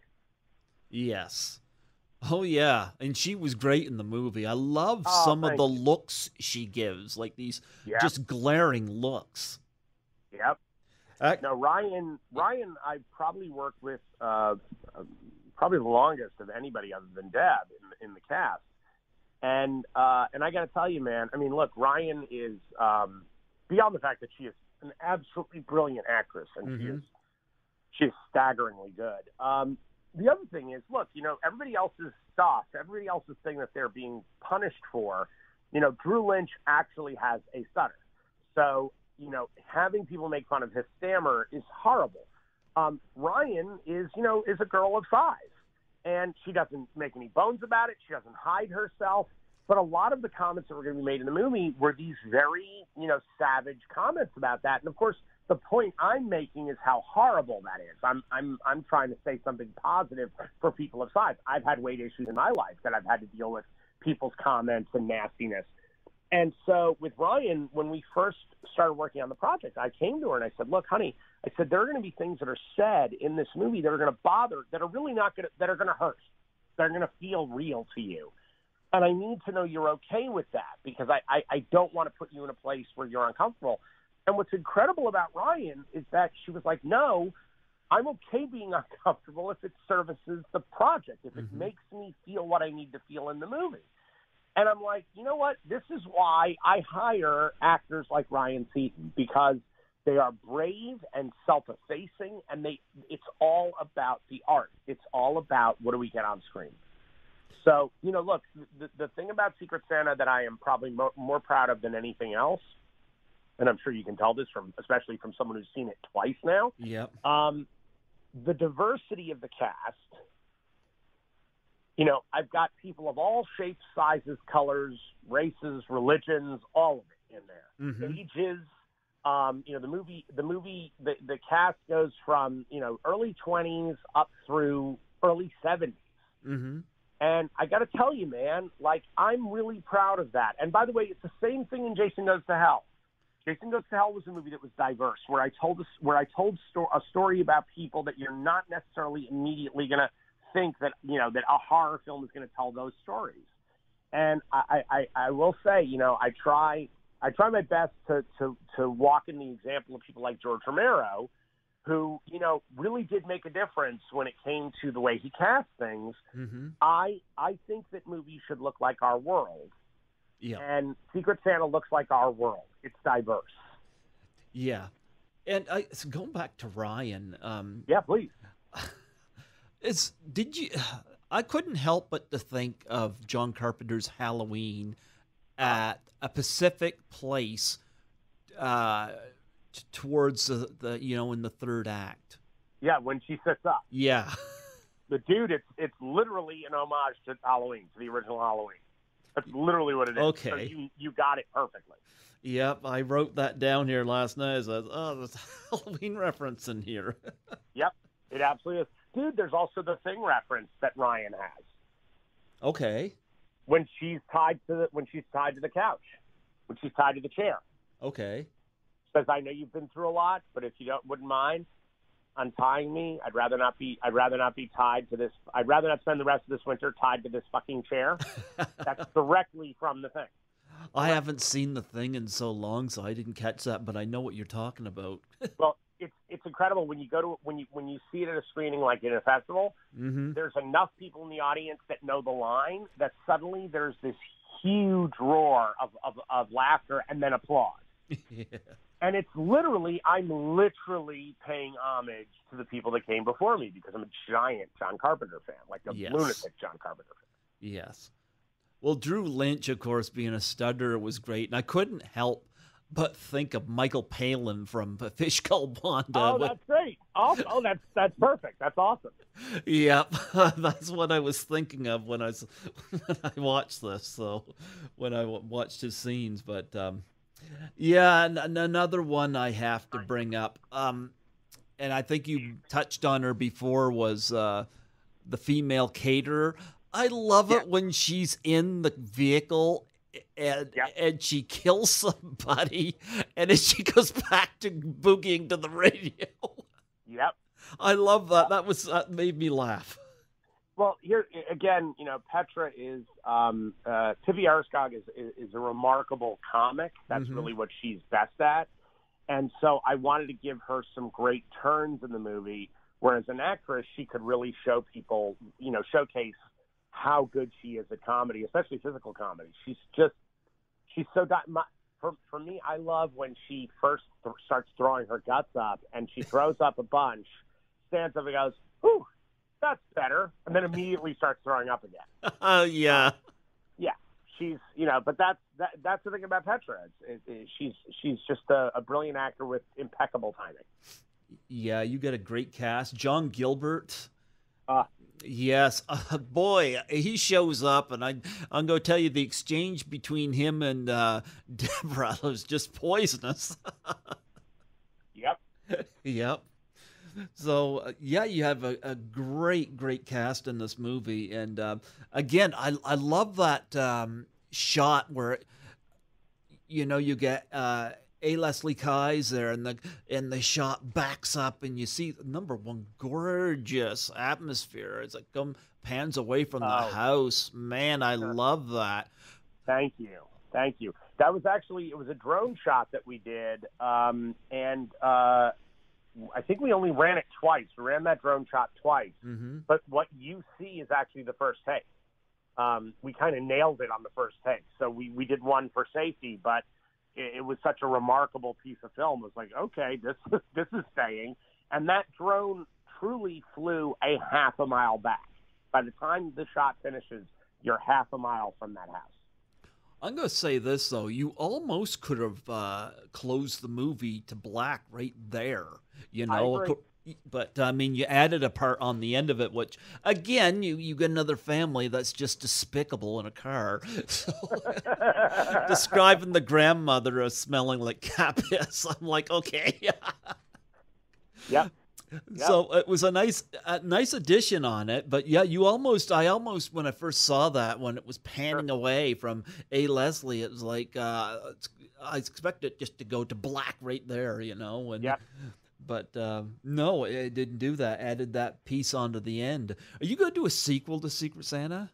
Yes. Oh, yeah. And she was great in the movie. I love some of the looks she gives, like these just glaring looks. Yep. Now, Ryan, I probably worked with probably the longest of anybody other than Deb in the cast. And I got to tell you, man, I mean, look, Ryan is, beyond the fact that she is an absolutely brilliant actress, and she is staggeringly good. The other thing is, look, you know, everybody else's stuff, everybody else's thing that they're being punished for, you know, Drew Lynch actually has a stutter. So, you know, having people make fun of his stammer is horrible. Ryan is a girl of 5, and she doesn't make any bones about it. She doesn't hide herself. But a lot of the comments that were going to be made in the movie were these very, you know, savage comments about that. And of course, the point I'm making is how horrible that is. I'm trying to say something positive for people of size. I've had weight issues in my life that I've had to deal with people's comments and nastiness. And so with Ryan, when we first started working on the project, I came to her and I said, look, honey, I said, there are going to be things that are said in this movie that are going to bother, that are really not going to, that are going to hurt, that are going to feel real to you. And I need to know you're okay with that, because I don't want to put you in a place where you're uncomfortable. And what's incredible about Ryan is that she was like, no, I'm okay being uncomfortable if it services the project, if it makes me feel what I need to feel in the movie. And I'm like, you know what? This is why I hire actors like Ryan Seaton, because they are brave and self-effacing, and it's all about the art. It's all about what do we get on screen. So, you know, look, the thing about Secret Santa that I am probably more proud of than anything else, and I'm sure you can tell this especially from someone who's seen it twice now. Yep. The diversity of the cast. You know, I've got people of all shapes, sizes, colors, races, religions, all of it in there. Ages. You know, the cast goes from, you know, early 20s up through early 70s. And I got to tell you, man, like, I'm really proud of that. And by the way, it's the same thing in Jason Goes to Hell. Jason Goes to Hell was a movie that was diverse, where I told a story about people that you're not necessarily immediately going to think that, you know, that a horror film is going to tell those stories. And I will say, you know, I try my best to walk in the example of people like George Romero, who, you know, really did make a difference when it came to the way he cast things. I think that movies should look like our world. Yeah. And Secret Santa looks like our world. It's diverse. Yeah. And so going back to Ryan. Yeah, please. I couldn't help but to think of John Carpenter's Halloween at a Pacific place towards the you know, in the third act. Yeah, when she sits up. Yeah. The dude, it's literally an homage to Halloween, to the original Halloween. That's literally what it is. Okay. So you got it perfectly. Yep, I wrote that down here last night. I said, there's a Halloween reference in here. Yep, it absolutely is. Dude, there's also the Thing reference that Ryan has. Okay. When she's tied to the couch, when she's tied to the chair. Okay. Says, I know you've been through a lot, but if you wouldn't mind untying me, I'd rather not be tied to this. I'd rather not spend the rest of this winter tied to this fucking chair. That's directly from The Thing. I haven't seen The Thing in so long, so I didn't catch that, but I know what you're talking about. Well, it's incredible when you see it at a screening like in a festival. There's enough people in the audience that know the line that suddenly there's this huge roar of laughter and then applause. Yeah. And it's I'm literally paying homage to the people that came before me, because I'm a giant John Carpenter fan, like a lunatic John Carpenter fan. Yes. Well, Drew Lynch, of course, being a stutterer was great, and I couldn't help but think of Michael Palin from Fish Called Wanda. Oh, that's great. Oh, that's perfect. That's awesome. Yep, that's what I was thinking of when I watched this. So when I watched his scenes, but yeah, and another one I have to bring up, and I think you touched on her before, was the female caterer. I love Yeah. it when she's in the vehicle and she kills somebody, and then she goes back to boogieing to the radio. Yep. I love that. That made me laugh. Well, here again, Petra is Pippi Erskog is a remarkable comic. That's really what she's best at, and so I wanted to give her some great turns in the movie. Whereas an actress, she could really show people, showcase how good she is at comedy, especially physical comedy. She's so for me, I love when she first starts throwing her guts up, and she throws up a bunch, stands up and goes, "Whew, that's better," and then immediately starts throwing up again. Yeah. Yeah. She's, but that's the thing about Petra. She's just a brilliant actor with impeccable timing. Yeah, you got a great cast. John Gilbert. Yes, boy, he shows up, and I'm going to tell you the exchange between him and Debra was just poisonous. Yep. Yep. So, you have a great cast in this movie. And again, I love that shot where, you get A. Leslie Keyes there, and the shot backs up, and you see, number one, gorgeous atmosphere. It's like pans away from the house. Man, I love that. Thank you. That was actually, it was a drone shot that we did, and I think we only ran it twice. We ran that drone shot twice, but what you see is actually the first take. We kind of nailed it on the first take, so we did one for safety, but it was such a remarkable piece of film. It was like, okay, this is staying. And that drone truly flew a half a mile back. By the time the shot finishes, you're half a mile from that house. I'm going to say this, though. You almost could have closed the movie to black right there. I agree. But, I mean, you added a part on the end of it, which, again, you get another family that's just despicable in a car. So, describing the grandmother as smelling like cat piss, I'm like, okay. Yep. So it was a nice addition on it. But, yeah, I almost, when I first saw that, when it was panning away from A. Leslie, it was like, I expected it just to go to black right there, And, yep. But no, it didn't do that. Added that piece onto the end. Are you going to do a sequel to Secret Santa?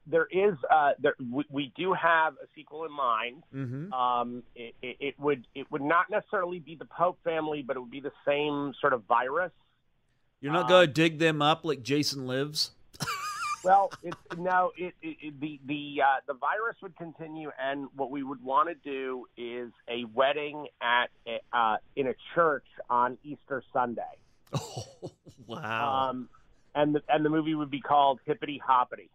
There is. We do have a sequel in mind. It would not necessarily be the Pope family, but it would be the same sort of virus. You're not going to dig them up like Jason Lives? Well, the virus would continue, and what we would want to do is a wedding in a church on Easter Sunday. Oh, wow! And the movie would be called Hippity Hoppity.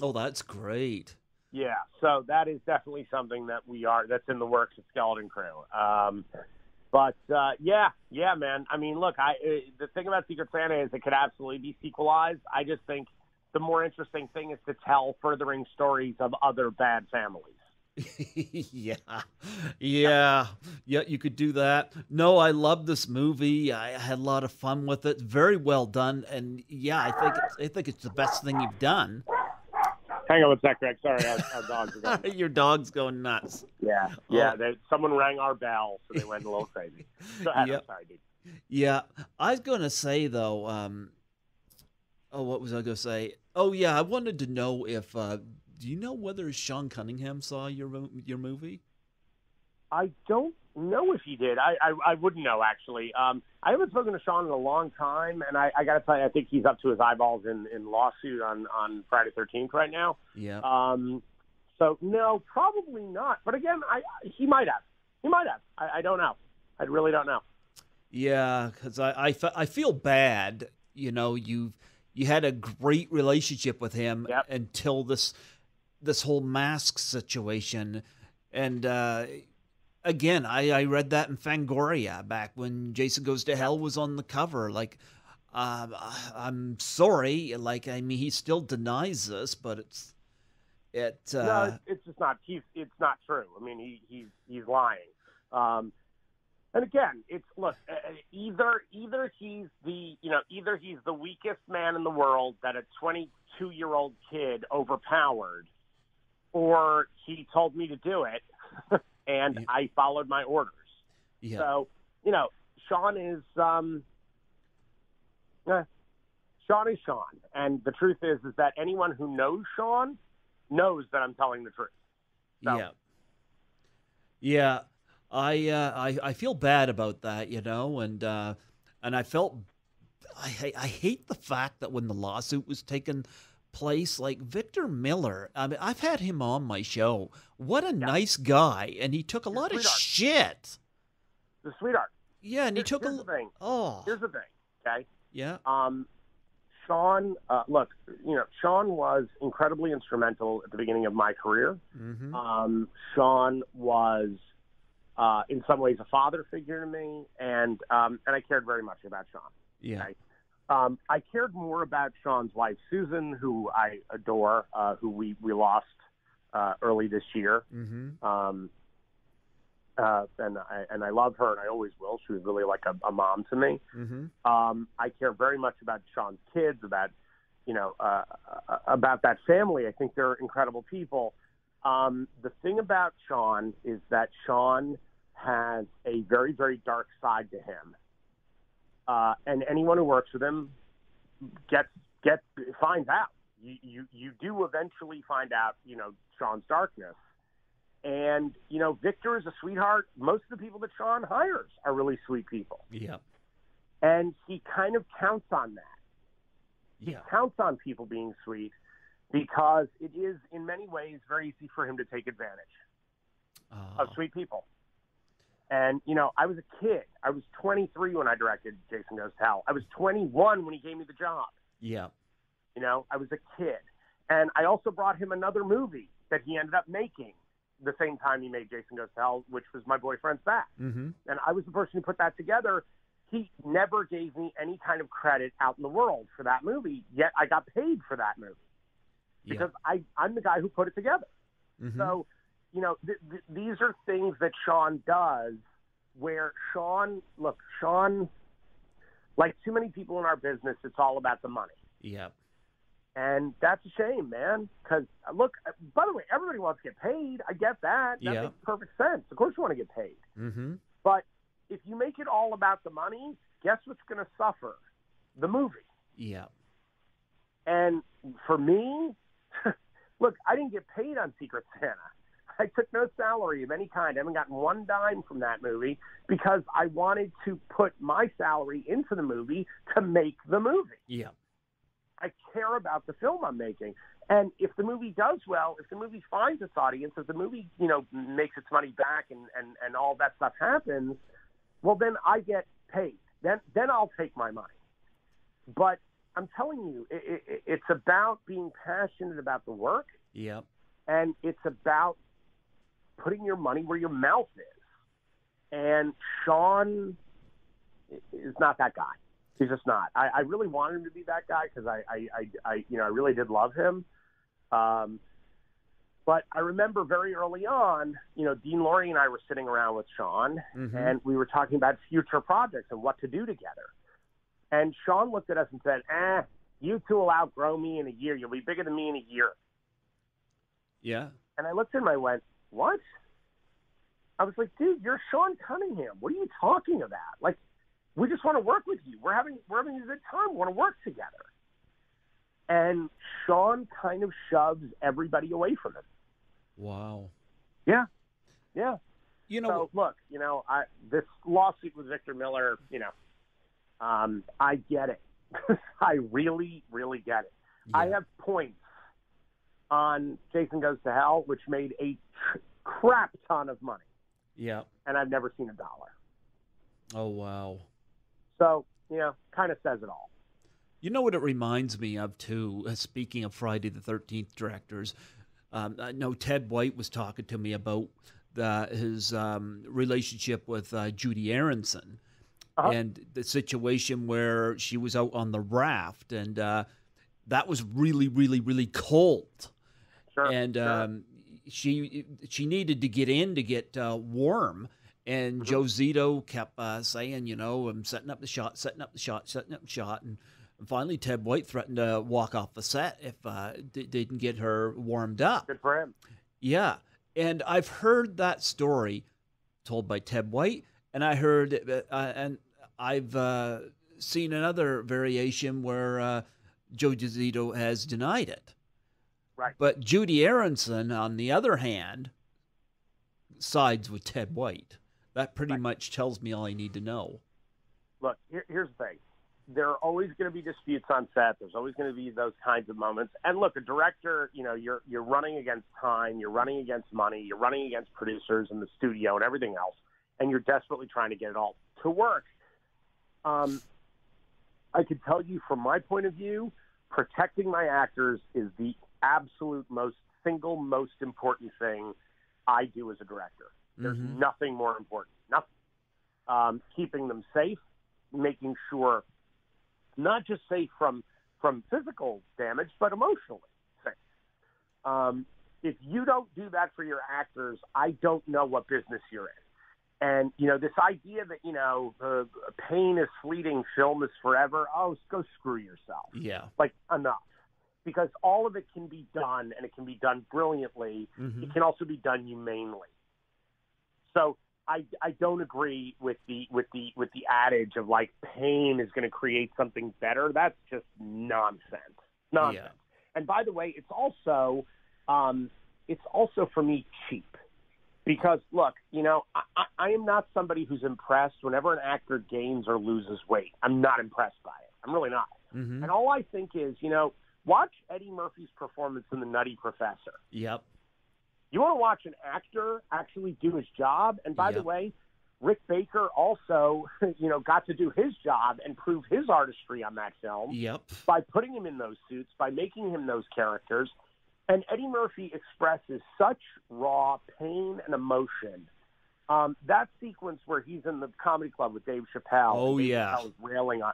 Oh, that's great. Yeah, so that is definitely something that's in the works at Skeleton Crew. But yeah, man. I mean, look, the thing about Secret Santa is it could absolutely be sequelized. I just think the more interesting thing is to tell furthering stories of other bad families. Yeah, you could do that. No, I love this movie. I had a lot of fun with it. Very well done, and I think it's the best thing you've done. Hang on one sec, Greg. Sorry, our dogs are going. Your dog's going nuts. Yeah. Someone rang our bell, so they went a little crazy. I'm sorry, dude. Yeah, I was going to say though. What was I going to say? Oh yeah, I wanted to know if. Do you know whether Sean Cunningham saw your movie? I don't know if he did. I wouldn't know, actually. I haven't spoken to Sean in a long time, and I got to tell you, I think he's up to his eyeballs in lawsuit on Friday 13th right now. Yeah. So, no, probably not. But again, he might have. He might have. I don't know. I really don't know. Yeah, because I feel bad. You had a great relationship with him until this whole mask situation. And again, I read that in Fangoria back when Jason Goes to Hell was on the cover. Like, I'm sorry. Like, I mean, he still denies this, but no, it's just not. It's not true. I mean, he's lying. And again, it's look, either he's the weakest man in the world that a 22-year-old kid overpowered, or he told me to do it, and I followed my orders. Yeah. So, Sean is Sean, and the truth is that anyone who knows Sean knows that I'm telling the truth. So, yeah. I feel bad about that, and I felt I hate the fact that when the lawsuit was taking place, like Victor Miller, I mean, I've had him on my show. What a nice guy, and he took a lot of shit. The sweetheart. Yeah, and he took here's the thing. Oh, here's the thing. Okay. Yeah. Sean, look, Sean was incredibly instrumental at the beginning of my career. Mm-hmm. Sean was, in some ways, a father figure to me, and I cared very much about Sean. Yeah. Okay? I cared more about Sean's wife, Susan, who I adore, who we lost early this year. Mm-hmm. And I love her, and I always will. She was really like a mom to me. Mm-hmm. I care very much about Sean's kids, about that family. I think they're incredible people. The thing about Sean is that Sean has a very, very dark side to him, and anyone who works with him finds out. You do eventually find out, Sean's darkness. And, Victor is a sweetheart. Most of the people that Sean hires are really sweet people. Yeah. And he kind of counts on that. Yeah. He counts on people being sweet because it is, in many ways, very easy for him to take advantage of sweet people. And, I was a kid. I was 23 when I directed Jason Goes to Hell. I was 21 when he gave me the job. Yeah. I was a kid. And I also brought him another movie that he ended up making the same time he made Jason Goes to Hell, which was My Boyfriend's Back. Mm-hmm. And I was the person who put that together. He never gave me any kind of credit out in the world for that movie, yet I got paid for that movie because I'm the guy who put it together. Mm-hmm. So, these are things that Sean does where Sean, like too many people in our business, it's all about the money. Yeah. And that's a shame, man, because, look, by the way, everybody wants to get paid. I get that. That makes perfect sense. Of course you want to get paid. Mm-hmm. But if you make it all about the money, guess what's going to suffer? The movie. Yeah. And for me, look, I didn't get paid on Secret Santa. I took no salary of any kind. I haven't gotten one dime from that movie because I wanted to put my salary into the movie to make the movie. Yeah. I care about the film I'm making. And if the movie does well, if the movie finds its audience, if the movie, makes its money back and all that stuff happens, well, then I get paid. Then I'll take my money. But I'm telling you, it's about being passionate about the work. Yeah. And it's about putting your money where your mouth is. And Sean is not that guy. He's just not. I really wanted him to be that guy because I really did love him. But I remember very early on, Dean Laurie and I were sitting around with Sean, mm-hmm. and we were talking about future projects and what to do together. And Sean looked at us and said, you two will outgrow me in a year. You'll be bigger than me in a year. Yeah. And I looked at him and I went, what? I was like, dude, you're Sean Cunningham. What are you talking about? Like, we just want to work with you. We're having a good time. We want to work together. And Sean kind of shoves everybody away from him. Wow. Yeah. Yeah. So, look, this lawsuit with Victor Miller, I get it. I really, really get it. Yeah. I have points on Jason Goes to Hell, which made a crap ton of money. Yeah. And I've never seen $1. Oh, wow. So, kind of says it all. You know what it reminds me of, too, speaking of Friday the 13th directors, I know Ted White was talking to me about his relationship with Judy Aronson and the situation where she was out on the raft, and that was really, really, really cold. Sure. And she needed to get in to get warm, And Joe Zito kept saying, I'm setting up the shot, and finally Ted White threatened to walk off the set if they didn't get her warmed up. Good for him. Yeah, and I've heard that story told by Ted White, and and I've seen another variation where Joe Zito has denied it. Right. But Judy Aronson, on the other hand, sides with Ted White. That pretty much tells me all I need to know. Look, here's the thing. There are always going to be disputes on set. There's always going to be those kinds of moments. And look, a director, you're running against time, you're running against money, you're running against producers and the studio and everything else, and you're desperately trying to get it all to work. I could tell you from my point of view, protecting my actors is the absolute single most important thing I do as a director. There's nothing more important. Nothing. Keeping them safe, making sure not just safe from physical damage, but emotionally safe. If you don't do that for your actors, I don't know what business you're in. And, this idea that, pain is fleeting, film is forever, go screw yourself. Yeah. Enough. Because all of it can be done, and it can be done brilliantly. It can also be done humanely. So I don't agree with the adage of pain is going to create something better. That's just nonsense. Yeah. And by the way, it's also for me cheap, because look, I am not somebody who's impressed whenever an actor gains or loses weight. I'm not impressed by it. I'm really not. And all I think is, watch Eddie Murphy's performance in The Nutty Professor. Yep. You want to watch an actor actually do his job? And by the way, Rick Baker also, got to do his job and prove his artistry on that film by putting him in those suits, by making him those characters. And Eddie Murphy expresses such raw pain and emotion. That sequence where he's in the comedy club with Dave Chappelle. Oh, Dave yeah. Chappelle is railing on.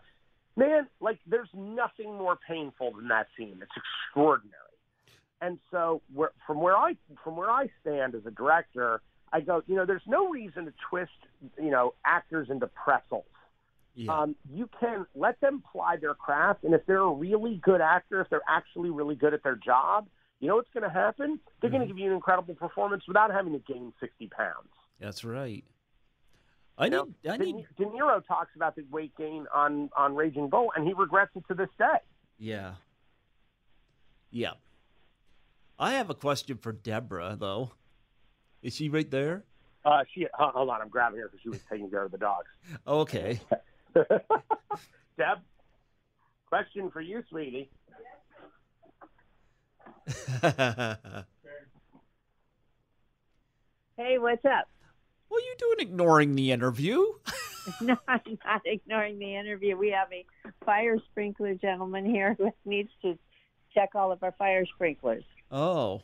Man, there's nothing more painful than that scene. It's extraordinary. And so from where I stand as a director, I go, there's no reason to twist, actors into pretzels. Yeah. You can let them ply their craft, and if they're a really good actor, if they're actually really good at their job, you know what's going to happen? They're going to give you an incredible performance without having to gain 60 pounds. That's right. De Niro talks about the weight gain on Raging Bull, and he regrets it to this day. Yeah. Yeah. I have a question for Debra, though. Is she right there? Hold on, I'm grabbing her because she was taking care of the dogs. Okay. Deb, question for you, sweetie. Hey, what's up? What are you doing ignoring the interview? No, I'm not ignoring the interview. We have a fire sprinkler gentleman here who needs to check all of our fire sprinklers. Oh.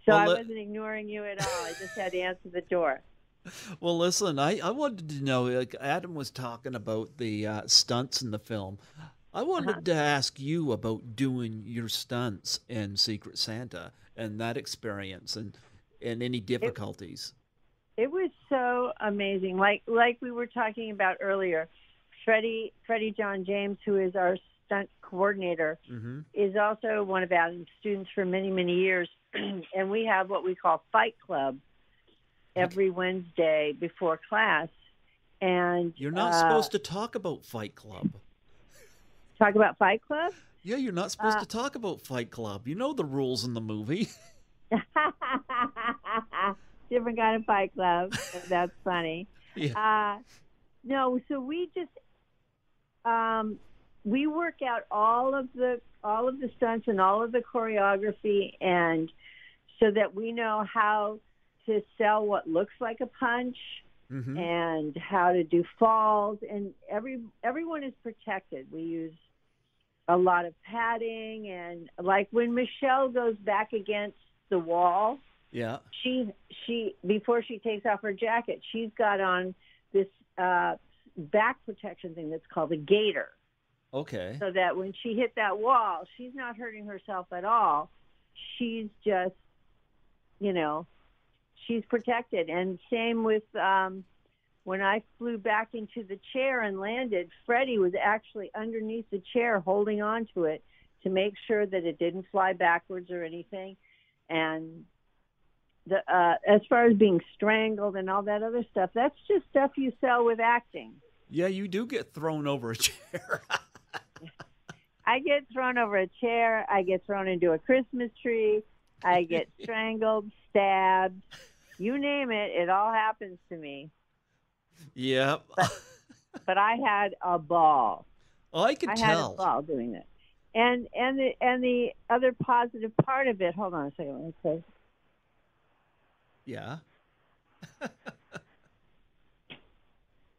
So I wasn't ignoring you at all. I just had to answer the door. Well, listen, I wanted to know, Adam was talking about the stunts in the film. I wanted to ask you about doing your stunts in Secret Santa and that experience and any difficulties. It was so amazing. Like we were talking about earlier, Freddie John James, who is our stunt coordinator, is also one of Adam's students for many, many years. And we have what we call Fight Club every Wednesday before class. And you're not supposed to talk about Fight Club. Talk about Fight Club? Yeah, you're not supposed to talk about Fight Club. You know the rules in the movie. Different kind of Fight Club. That's funny. Yeah. No, so we just we work out all of the stunts and all of the choreography, and so that we know how to sell what looks like a punch and how to do falls, and everyone is protected. We use a lot of padding, and like when Michelle goes back against the wall, she before she takes off her jacket, she's got on this back protection thing that's called a gaiter. Okay. So that when she hit that wall, she's not hurting herself at all. She's just, she's protected. And same with when I flew back into the chair and landed, Freddie was actually underneath the chair holding on to it to make sure that it didn't fly backwards or anything. And as far as being strangled and all that other stuff, that's just stuff you sell with acting. Yeah, you do get thrown over a chair. I get thrown over a chair. I get thrown into a Christmas tree. I get strangled, stabbed. You name it, it all happens to me. Yep. But I had a ball. Oh, I could tell. I had a ball doing that. And the other positive part of it, hold on a second, let me say. Yeah.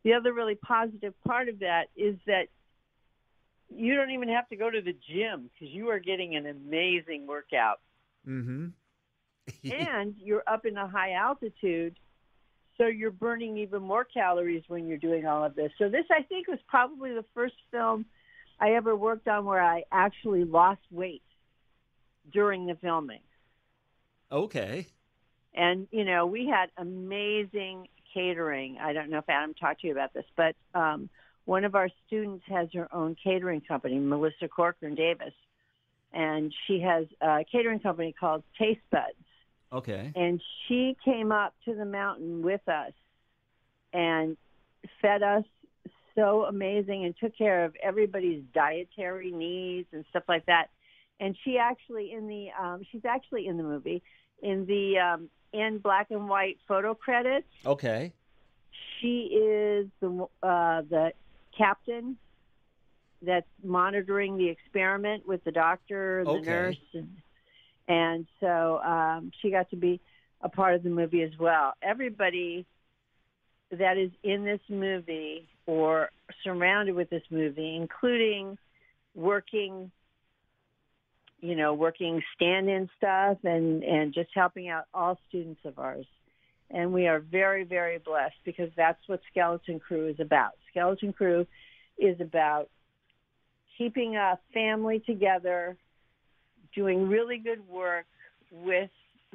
The other really positive part of that is that you don't even have to go to the gym because you are getting an amazing workout. Mm-hmm. And you're up in a high altitude, so you're burning even more calories when you're doing all of this. So this, I think, was probably the first film I ever worked on where I actually lost weight during the filming. Okay. And, you know, we had amazing catering. I don't know if Adam talked to you about this, but one of our students has her own catering company, Melissa Corcoran Davis, and she has a catering company called Taste Buds. Okay. And she came up to the mountain with us and fed us so amazing and took care of everybody's dietary needs and stuff like that. And she actually she's actually in the movie in the in black and white photo credits. Okay. She is the captain that's monitoring the experiment with the doctor and the nurse. And so she got to be a part of the movie as well. Everybody that is in this movie or surrounded with this movie, including working stand-in stuff and just helping out all students of ours. And we are very, very blessed because that's what Skeleton Crew is about. Skeleton Crew is about keeping a family together, doing really good work with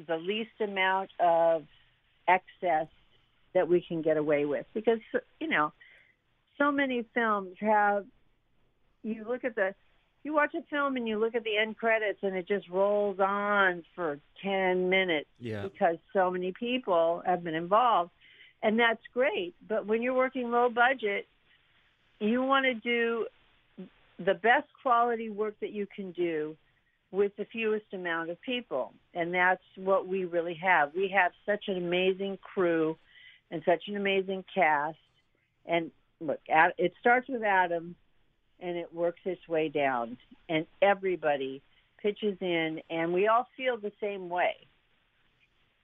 the least amount of excess that we can get away with. Because, you know, so many films you watch a film and you look at the end credits and it just rolls on for 10 minutes because so many people have been involved. And that's great. But when you're working low budget, you want to do the best quality work that you can do with the fewest amount of people. And that's what we really have. We have such an amazing crew and such an amazing cast. And look, it starts with Adam, and it works its way down. And everybody pitches in, and we all feel the same way,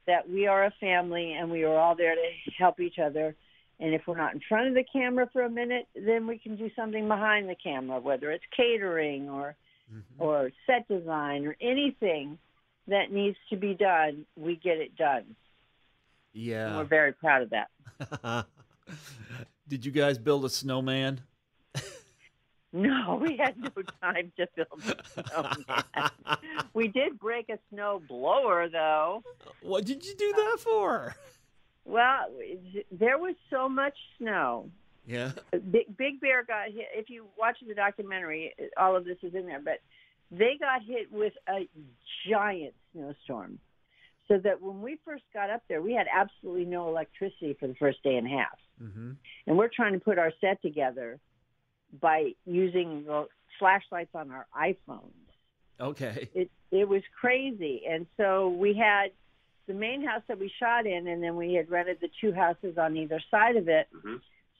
that we are a family, and we are all there to help each other. And if we're not in front of the camera for a minute, then we can do something behind the camera, whether it's catering or set design or anything that needs to be done, we get it done. Yeah. And we're very proud of that. Did you guys build a snowman? No, we had no time to build a snowman. We did break a snow blower, though. What did you do that for? Well, there was so much snow. Yeah. Big Bear got hit. If you watch the documentary, all of this is in there. But they got hit with a giant snowstorm. So that when we first got up there, we had absolutely no electricity for the first day and a half. Mm-hmm. And we're trying to put our set together by using the flashlights on our iPhones. Okay. It was crazy. And so we had the main house that we shot in, and then we had rented the two houses on either side of it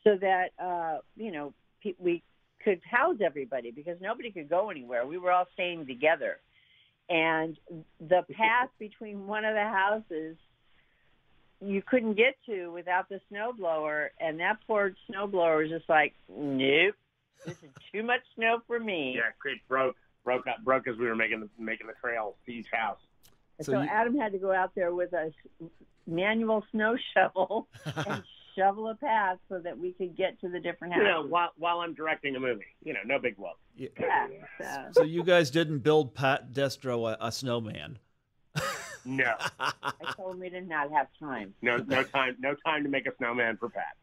so that, we could house everybody because nobody could go anywhere. We were all staying together. And the path between one of the houses you couldn't get to without the snowblower, and that poor snowblower was just like, nope, this is too much snow for me. Yeah, it broke as we were making the trail to each house. So Adam had to go out there with a manual snow shovel and shovel a path so that we could get to the different houses. While I'm directing a movie, no big whoop. Yeah. So you guys didn't build Pat Destro a snowman? No. I told me to not have time. No time to make a snowman for Pat.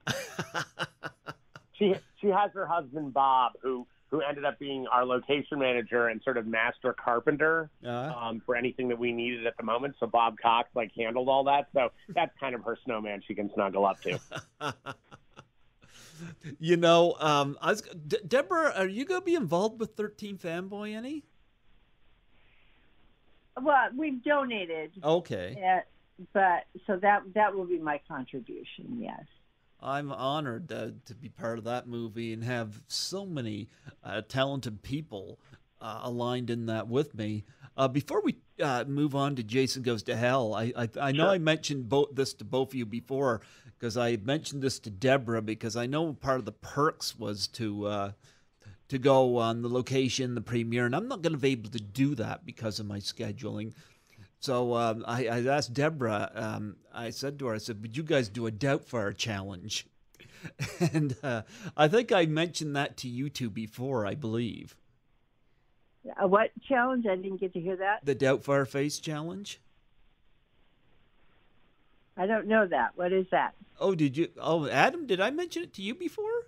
She has her husband Bob, who ended up being our location manager and sort of master carpenter for anything that we needed at the moment. So Bob Cox handled all that. So that's kind of her snowman she can snuggle up to. Deborah, are you going to be involved with 13 Fanboy any? Well, we've donated. Okay. So that will be my contribution, yes. I'm honored to be part of that movie and have so many talented people aligned in that with me. Before we move on to Jason Goes to Hell, I know I mentioned this to both of you before, because I mentioned this to Deborah, because I know part of the perks was to go on the location, the premiere, and I'm not going to be able to do that because of my scheduling. So I asked Deborah, I said to her, would you guys do a Doubtfire challenge? And I think I mentioned that to you two before, I believe. What challenge? I didn't get to hear that. The Doubtfire Face challenge? I don't know that. What is that? Oh, did you? Oh, Adam, did I mention it to you before?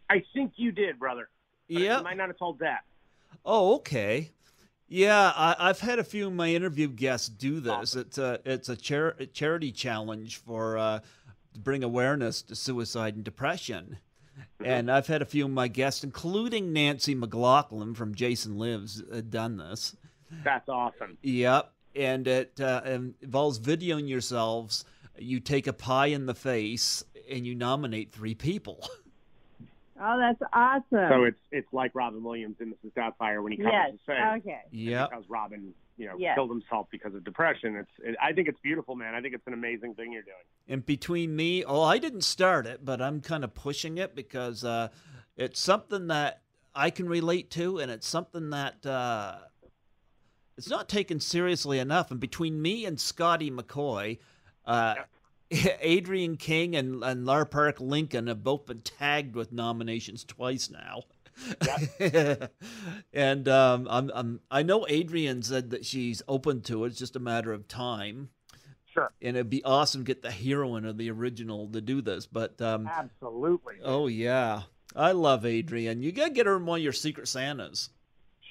I think you did, brother. Yeah. You might not have told that. Oh, okay. Yeah, I've had a few of my interview guests do this. Awesome. It's a charity challenge to bring awareness to suicide and depression. Mm-hmm. And I've had a few of my guests, including Nancy McLaughlin from Jason Lives, done this. That's awesome. Yep. And it involves videoing yourselves. You take a pie in the face and you nominate 3 people. Oh, that's awesome. So it's like Robin Williams in Mrs. Doubtfire when he comes to say, okay. Yeah. Because Robin, killed himself because of depression. I think it's beautiful, man. I think it's an amazing thing you're doing. And between me, I didn't start it, but I'm kind of pushing it because it's something that I can relate to, and it's something that it's not taken seriously enough. And between me and Scotty McCoy, Adrian King and Lar Park Lincoln have both been tagged with nominations twice now. Yep. And I know Adrian said that she's open to it. It's just a matter of time. Sure. And it'd be awesome to get the heroine of the original to do this. But absolutely. Oh yeah, I love Adrian. You gotta get her in one of your Secret Santas.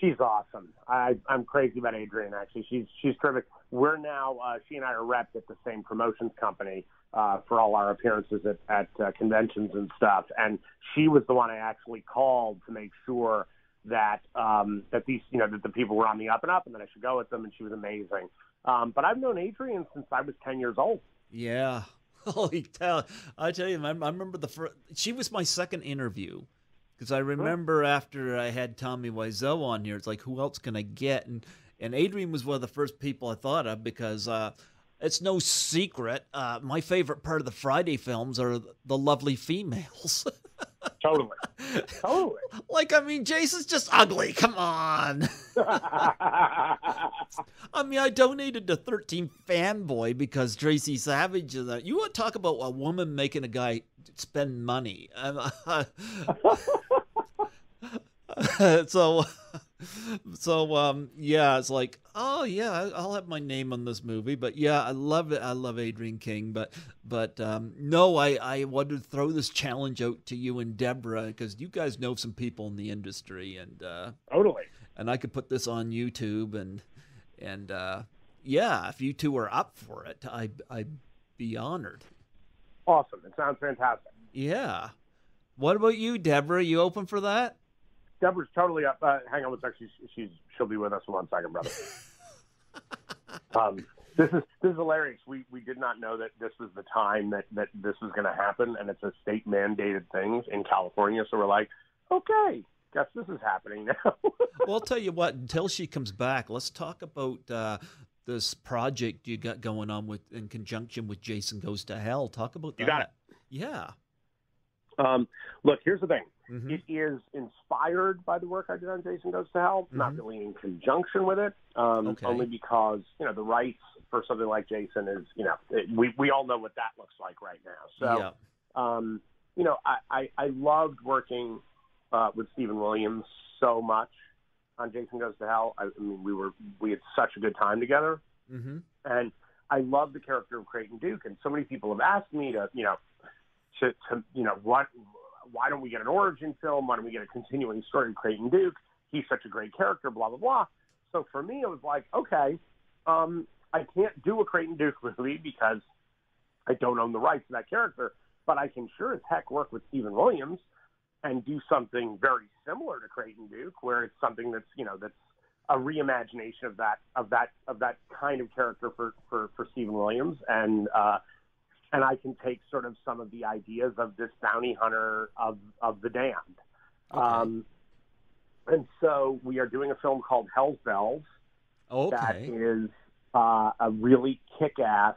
She's awesome. I'm crazy about Adrian, actually. She's terrific. We're now, she and I are repped at the same promotions company for all our appearances at conventions and stuff. And she was the one I actually called to make sure that that these, that the people were on the up and up, and that I should go with them. And she was amazing. But I've known Adrian since I was 10 years old. Yeah. I tell you, I remember she was my second interview. Because I remember after I had Tommy Wiseau on here, it's like, who else can I get? And Adrian was one of the first people I thought of because it's no secret. My favorite part of the Friday films are the lovely females. Totally. Jason's just ugly. Come on. I donated to 13 Fanboy because Tracy Savage is that. You want to talk about a woman making a guy spend money. So yeah, it's like, oh yeah, I'll have my name on this movie. But yeah, I love it. I love Adrian King. But no, I wanted to throw this challenge out to you and Deborah because you guys know some people in the industry, and totally. And I could put this on YouTube, and yeah, if you two are up for it, I'd be honored. Awesome. It sounds fantastic. Yeah. What about you, Deborah? You open for that? Deborah's totally up. Hang on one second. She'll be with us in 1 second, brother. This is hilarious. We did not know that this was the time that this was going to happen, and it's a state mandated thing in California. So we're like, okay, guess this is happening now. Well, I'll tell you what. Until she comes back, let's talk about this project you got going on in conjunction with Jason Goes to Hell. Talk about that. You got it. Yeah. Look, here's the thing. Mm-hmm. It is inspired by the work I did on Jason Goes to Hell, Mm-hmm. not really in conjunction with it, only because, the rights for something like Jason is, we all know what that looks like right now. So, yeah. I loved working with Stephen Williams so much on Jason Goes to Hell. I mean, we had such a good time together. Mm-hmm. And I love the character of Creighton Duke, and so many people have asked me to why don't we get an origin film? Why don't we get a continuing story of Creighton Duke? He's such a great character, blah, blah, blah. So for me, it was like, okay, I can't do a Creighton Duke movie because I don't own the rights to that character, but I can sure as heck work with Stephen Williams and do something very similar to Creighton Duke, where it's something that's, that's a reimagination of that kind of character for Stephen Williams, and I can take sort of some of the ideas of this bounty hunter of the damned. Okay. And so we are doing a film called Hell's Bells. Okay. That is a really kick-ass,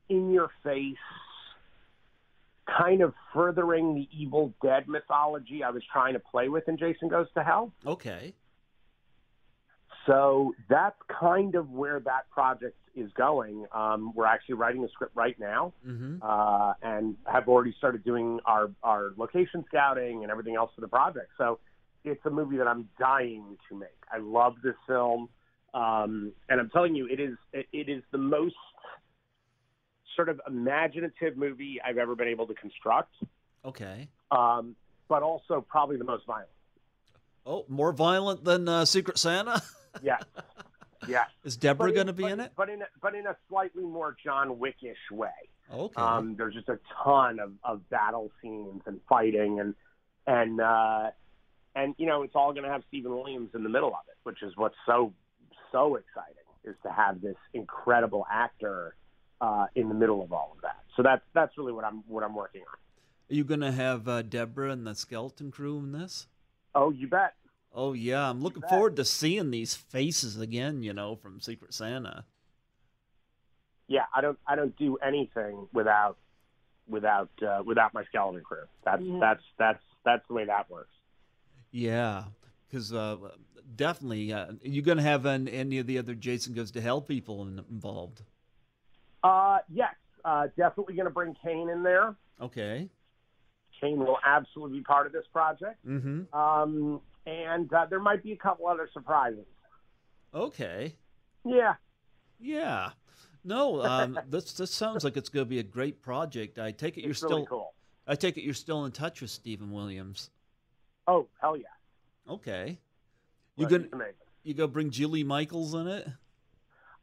in-your-face, kind of furthering the Evil Dead mythology I was trying to play with in Jason Goes to Hell. Okay. So that's kind of where that project is going. We're actually writing the script right now, Mm-hmm. and have already started doing our location scouting and everything else for the project. So it's a movie that I'm dying to make. I love this film, and I'm telling you, it is the most sort of imaginative movie I've ever been able to construct. Okay. But also probably the most violent. Oh, more violent than Secret Santa? Yes. Yeah. Is Debra going to be in it? But in a slightly more John Wickish way. Okay. There's just a ton of battle scenes and fighting, and it's all going to have Stephen Williams in the middle of it, which is what's so exciting, is to have this incredible actor in the middle of all of that. So that's really what I'm working on. Are you going to have Debra and the skeleton crew in this? Oh, you bet. Oh yeah, I'm looking forward to seeing these faces again. From Secret Santa. Yeah, I don't do anything without my skeleton crew. That's the way that works. Yeah, because definitely, you going to have any of the other Jason Goes to Hell people involved? Yes, definitely going to bring Kane in there. Okay. Kane will absolutely be part of this project. Mm-hmm. And there might be a couple other surprises. Okay. Yeah. Yeah. No, this sounds like it's going to be a great project. I take it It's really cool. I take it you're still in touch with Stephen Williams. Oh, hell yeah. Okay. Well, he's amazing. You go bring Julie Michaels in it?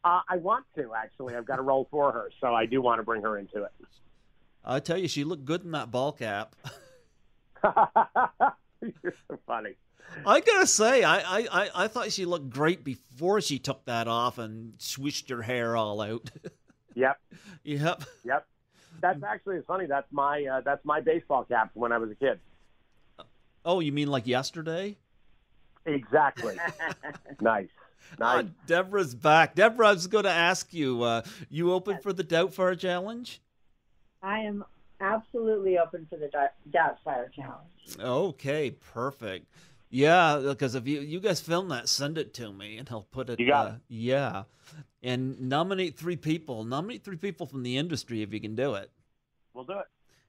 I want to, actually. I've got a role for her, so I do want to bring her into it. I tell you, she looked good in that ball cap. You're so funny. I gotta say, I thought she looked great before she took that off and swished her hair all out. Yep. Yep. That's actually funny. That's my baseball cap from when I was a kid. Oh, you mean like yesterday? Exactly. Nice. Deborah's back. Deborah, I was going to ask you, you open for the Doubtfire Challenge? I am absolutely open for the Doubtfire Challenge. Okay, perfect. Yeah, because if you guys film that, send it to me, and I'll put it. You got it. Yeah, and nominate 3 people. Nominate 3 people from the industry if you can do it. We'll do it.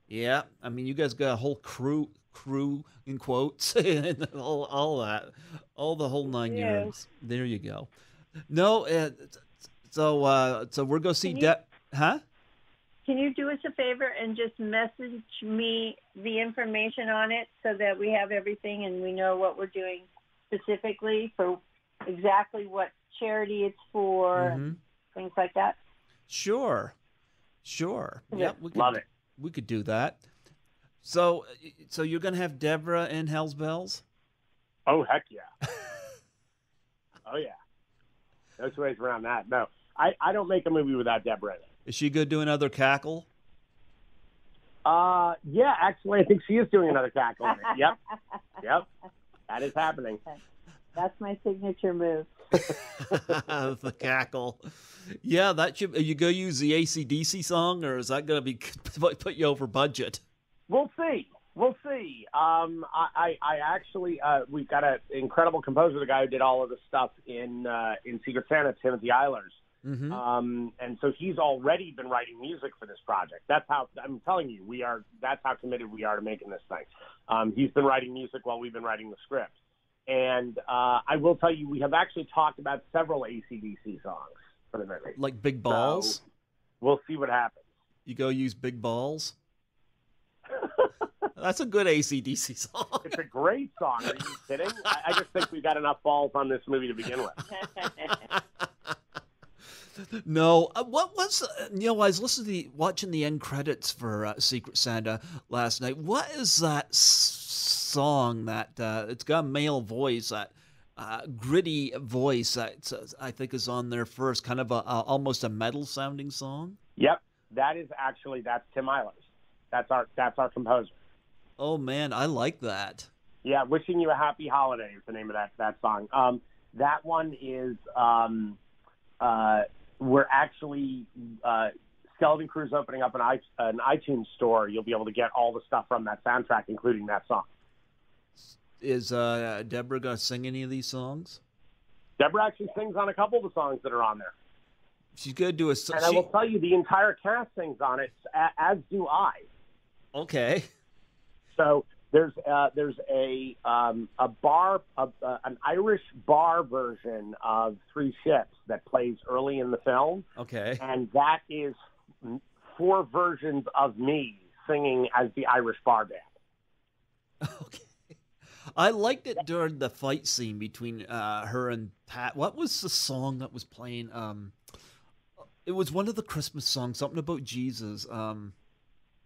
Yeah, I mean, you guys got a whole crew in quotes, and all that, all the whole 9 yards. There you go. No, so we're gonna see huh? Can you do us a favor and just message me the information on it so that we have everything and we know what we're doing specifically for exactly what charity it's for and things like that? Sure. Yeah, Love it. We could do that. So you're gonna have Debra in Hell's Bells? Oh, heck yeah. Oh, yeah. No two ways around that. No, I don't make a movie without Debra in it. Is she good doing another cackle? Yeah, actually, I think she is doing another cackle in it. Yep. That is happening. That's my signature move. The cackle. Yeah, that should. Are you going to use the AC/DC song, or is that going to be put you over budget? We'll see. I actually, we've got an incredible composer, the guy who did all of the stuff in Secret Santa, Timothy Eilers. Mm-hmm. And so he's already been writing music for this project. That's how, I'm telling you, that's how committed we are to making this thing. He's been writing music while we've been writing the script. And I will tell you, we have actually talked about several AC/DC songs for the movie. Like Big Balls? So we'll see what happens. You go use Big Balls? That's a good AC/DC song. It's a great song. Are you kidding? I just think we've got enough balls on this movie to begin with. No, what was I was watching the end credits for Secret Santa last night. What is that song that it's got a male voice, that gritty voice that I think is on there first, kind of almost a metal sounding song? Yep, that's Tim Eilers. That's our composer. Oh man, I like that. Yeah, Wishing You a Happy Holiday is the name of that song. That one is we're actually Skeleton Crew's opening up an iTunes store. You'll be able to get all the stuff from that soundtrack, including that song. Is Debra going to sing any of these songs? Debra actually sings on a couple of the songs that are on there. She's going to do a... And I will tell you, the entire cast sings on it, as do I. Okay. So there's an Irish bar version of Three Ships that plays early in the film. Okay. And that is 4 versions of me singing as the Irish bar band. Okay. I liked it during the fight scene between her and Pat. What was the song that was playing? It was one of the Christmas songs, something about Jesus.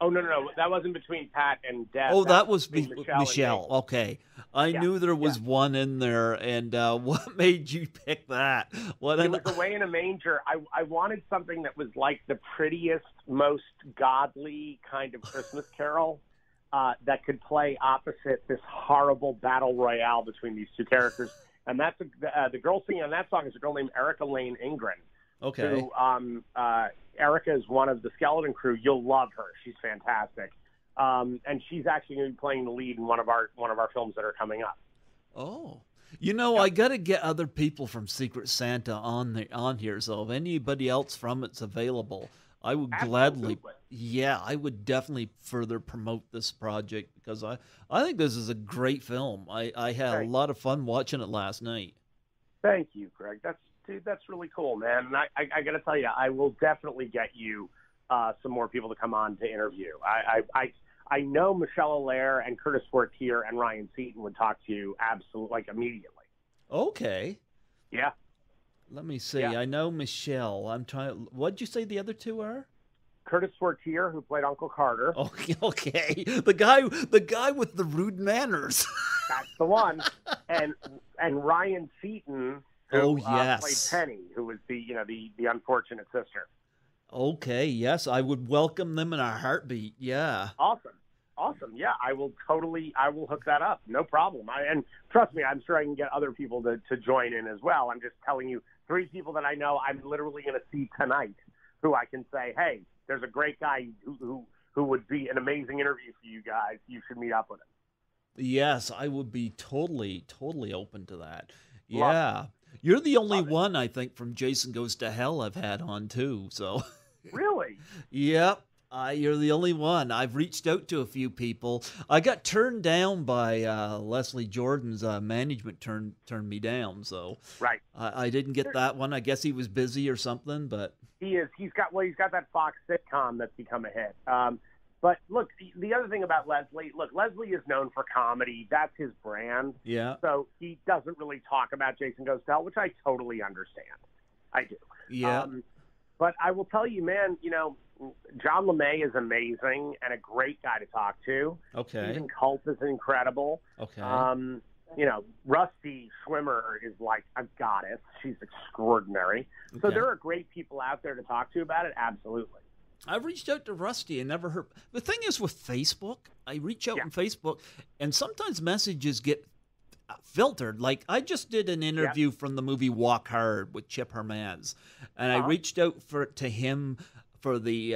Oh, no. That wasn't between Pat and Deb. Oh, that was Michelle. Okay. I knew there was one in there. And what made you pick that? It was Away in a Manger. I wanted something that was like the prettiest, most godly kind of Christmas carol that could play opposite this horrible battle royale between these two characters. And that's the girl singing on that song is a girl named Erica Lane Ingren. Okay. Who, Erica is one of the Skeleton Crew. You'll love her. She's fantastic. And she's actually going to be playing the lead in one of our films that are coming up. Oh. I got to get other people from Secret Santa on here. So if anybody else from it's available, I would gladly. Yeah, I would definitely further promote this project because I think this is a great film. I had a lot of fun watching it last night. Thank you, Greg. That's really cool, man. And I got to tell you, I will definitely get you some more people to come on to interview. I know Michelle Allaire and Curtis Fortier and Ryan Seaton would talk to you absolutely, immediately. Okay. Yeah. Let me see. Yeah. I know Michelle. What'd you say the other two are? Curtis Fortier, who played Uncle Carter. Okay. The guy with the rude manners. That's the one. And Ryan Seaton, who played Penny, who was the unfortunate sister. Okay, yes, I would welcome them in a heartbeat. Yeah. Awesome. Yeah, I will hook that up. No problem. And trust me, I'm sure I can get other people to join in as well. I'm just telling you 3 people that I know I'm literally going to see tonight who I can say, hey, there's a great guy who would be an amazing interview for you guys. You should meet up with him. Yes, I would be totally open to that. Yeah. You're the only one, I think, from Jason Goes to Hell I've had on, too. So. Really? Yep. You're the only one. I've reached out to a few people. I got turned down by Leslie Jordan's management turned me down. So right. I didn't get that one. I guess he was busy or something. But he is. He's got that Fox sitcom that's become a hit. But look, the other thing about Leslie, Leslie is known for comedy. That's his brand. Yeah. So he doesn't really talk about Jason Goes to Hell, which I totally understand. I do. Yeah. But I will tell you, man, John LeMay is amazing and a great guy to talk to. Okay. Susan Culp is incredible. Okay. Rusty Schwimmer is like a goddess. She's extraordinary. Okay. So there are great people out there to talk to about it. Absolutely. I've reached out to Rusty and never heard. The thing is with Facebook, I reach out on Facebook, and sometimes messages get filtered. Like I just did an interview from the movie Walk Hard with Chip Hermans, and I reached out to him for the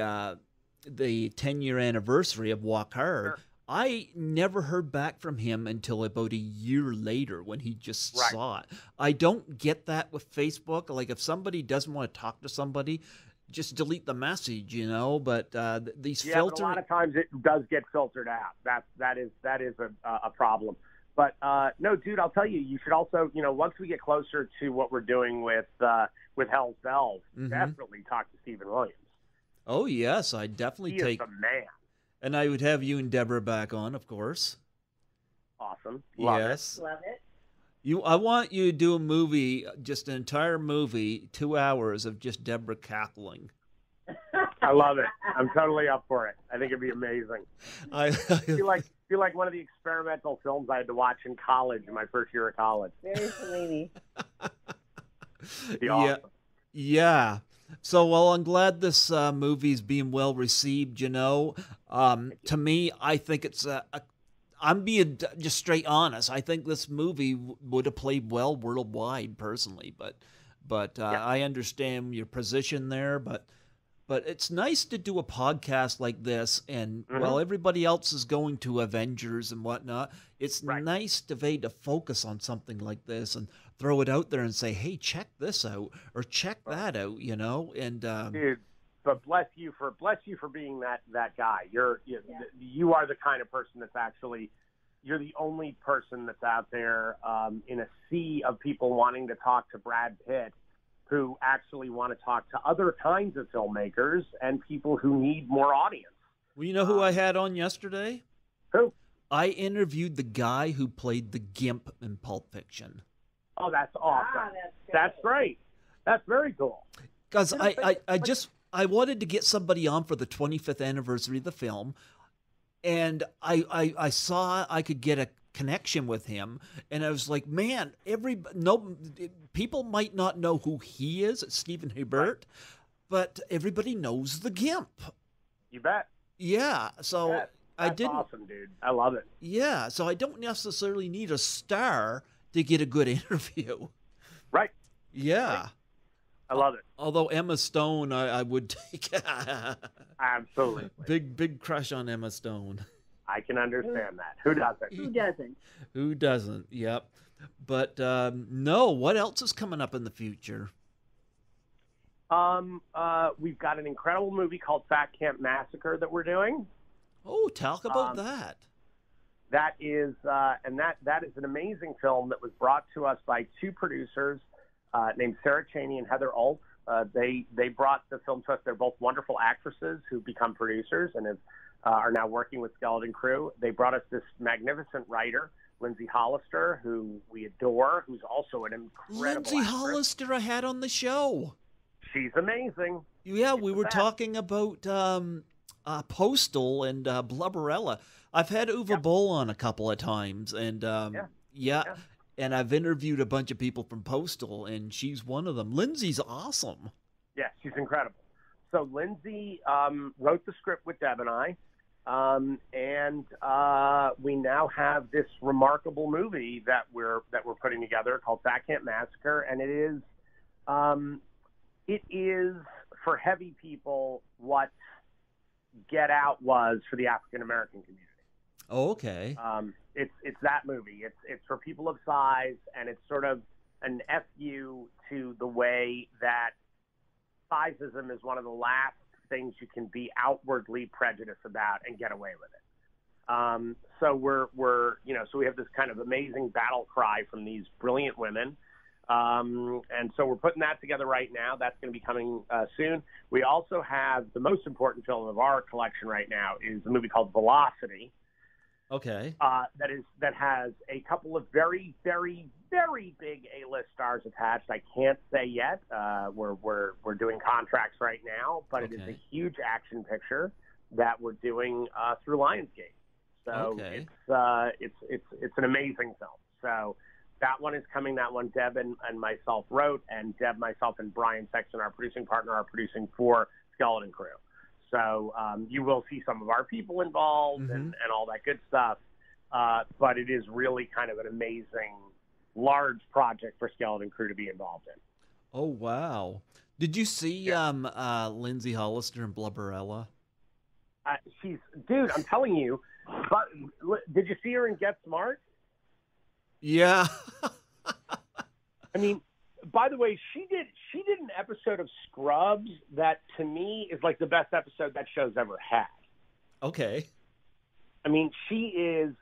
10-year anniversary of Walk Hard. Sure. I never heard back from him until about a year later when he just saw it. I don't get that with Facebook. Like if somebody doesn't want to talk to somebody, just delete the message, but these filters. But a lot of times it does get filtered out. That is a problem. But no, dude, I'll tell you, you should also, once we get closer to what we're doing with Hell's Bells, definitely talk to Stephen Williams. Oh yes, I definitely He is the man. And I would have you and Deborah back on, of course. Awesome. Love Yes. Love it. I want you to do a movie, just an entire movie, 2 hours of just Deborah cackling. I love it. I'm totally up for it. I think it'd be amazing. I feel like one of the experimental films I had to watch in college, in my first year of college. Very Fellini. Awesome. Yeah. So, well, I'm glad this movie's being well received. To me, I think it's I'm being just straight honest. I think this movie would have played well worldwide, personally. But I understand your position there. But it's nice to do a podcast like this, and while everybody else is going to Avengers and whatnot, it's nice to focus on something like this and throw it out there and say, "Hey, check this out," or "Check that out," And dude, but bless you for being that guy. You are the kind of person that's actually, you're the only person that's out there in a sea of people wanting to talk to Brad Pitt, who actually want to talk to other kinds of filmmakers and people who need more audience. Well, you know who I had on yesterday? Who? I interviewed the guy who played the Gimp in Pulp Fiction. Oh, that's awesome. That's great. That's very cool. Because I wanted to get somebody on for the 25th anniversary of the film, and I saw I could get a connection with him, and I was like, man, people might not know who he is, Stephen Gilbert, but everybody knows the Gimp. You bet. Yeah, so that's awesome, dude. I love it. Yeah, so I don't necessarily need a star to get a good interview. Right. Yeah. Right. I love it. Although Emma Stone, I would take. Absolutely. Big crush on Emma Stone. I can understand that. Who doesn't? Who doesn't? Who doesn't? Yep. But no, what else is coming up in the future? We've got an incredible movie called Camp Massacre that we're doing. Oh, talk about that. That is, and that is an amazing film that was brought to us by two producers named Sarah Cheney and Heather Alt. They brought the film to us. They're both wonderful actresses who become producers and are now working with Skeleton Crew. They brought us this magnificent writer, Lindsay Hollister, who we adore, who's also an incredible Lindsay actress. Hollister I had on the show. She's amazing. Yeah, we were talking about Postal and Blubberella. I've had Uwe Boll on a couple of times, and and I've interviewed a bunch of people from Postal, and she's one of them. Lindsay's awesome. Yeah, she's incredible. So Lindsay wrote the script with Deb and I, and we now have this remarkable movie that we're putting together called Camp Massacre, and it is for heavy people what Get Out was for the African American community. Oh, okay. It's that movie. It's for people of size, and it's sort of an FU to the way that sizeism is one of the last things you can be outwardly prejudiced about and get away with it. So so we have this kind of amazing battle cry from these brilliant women. And so we're putting that together right now. That's going to be coming soon. We also have the most important film of our collection right now is a movie called Velocity. Okay. That has a couple of very, very, very big A-list stars attached. I can't say yet. We're doing contracts right now, but it is a huge action picture that we're doing through Lionsgate. So it's an amazing film. So that one is coming. That one Deb and myself wrote, and Deb, myself, and Brian Sexton, our producing partner, are producing for Skeleton Crew. So you will see some of our people involved and all that good stuff. But it is really kind of an amazing, large project for Skeleton Crew to be involved in. Oh, wow. Did you see Lindsay Hollister and Blubberella? Dude, I'm telling you. But did you see her in Get Smart? Yeah. I mean, by the way, she did an episode of Scrubs that to me is like the best episode that show's ever had. Okay. I mean, she is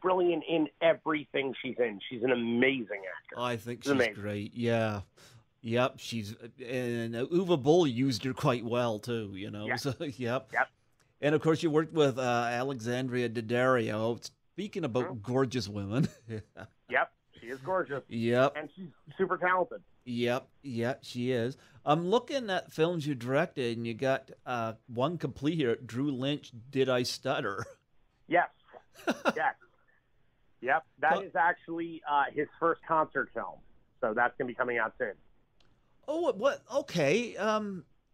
brilliant in everything she's in. She's an amazing actor. I think she's great. Yeah. Yep, and Uwe Boll used her quite well too, you know. Yeah. So, yep. Yep. And of course, you worked with Alexandria Daddario. Speaking about gorgeous women. Yep, she is gorgeous. Yep. And she's super talented. Yep, she is. I'm looking at films you directed, and you got one complete here. Drew Lynch, Did I Stutter? Yes. Yes. Yep. That is actually his first concert film, so that's going to be coming out soon. Oh, what? Okay.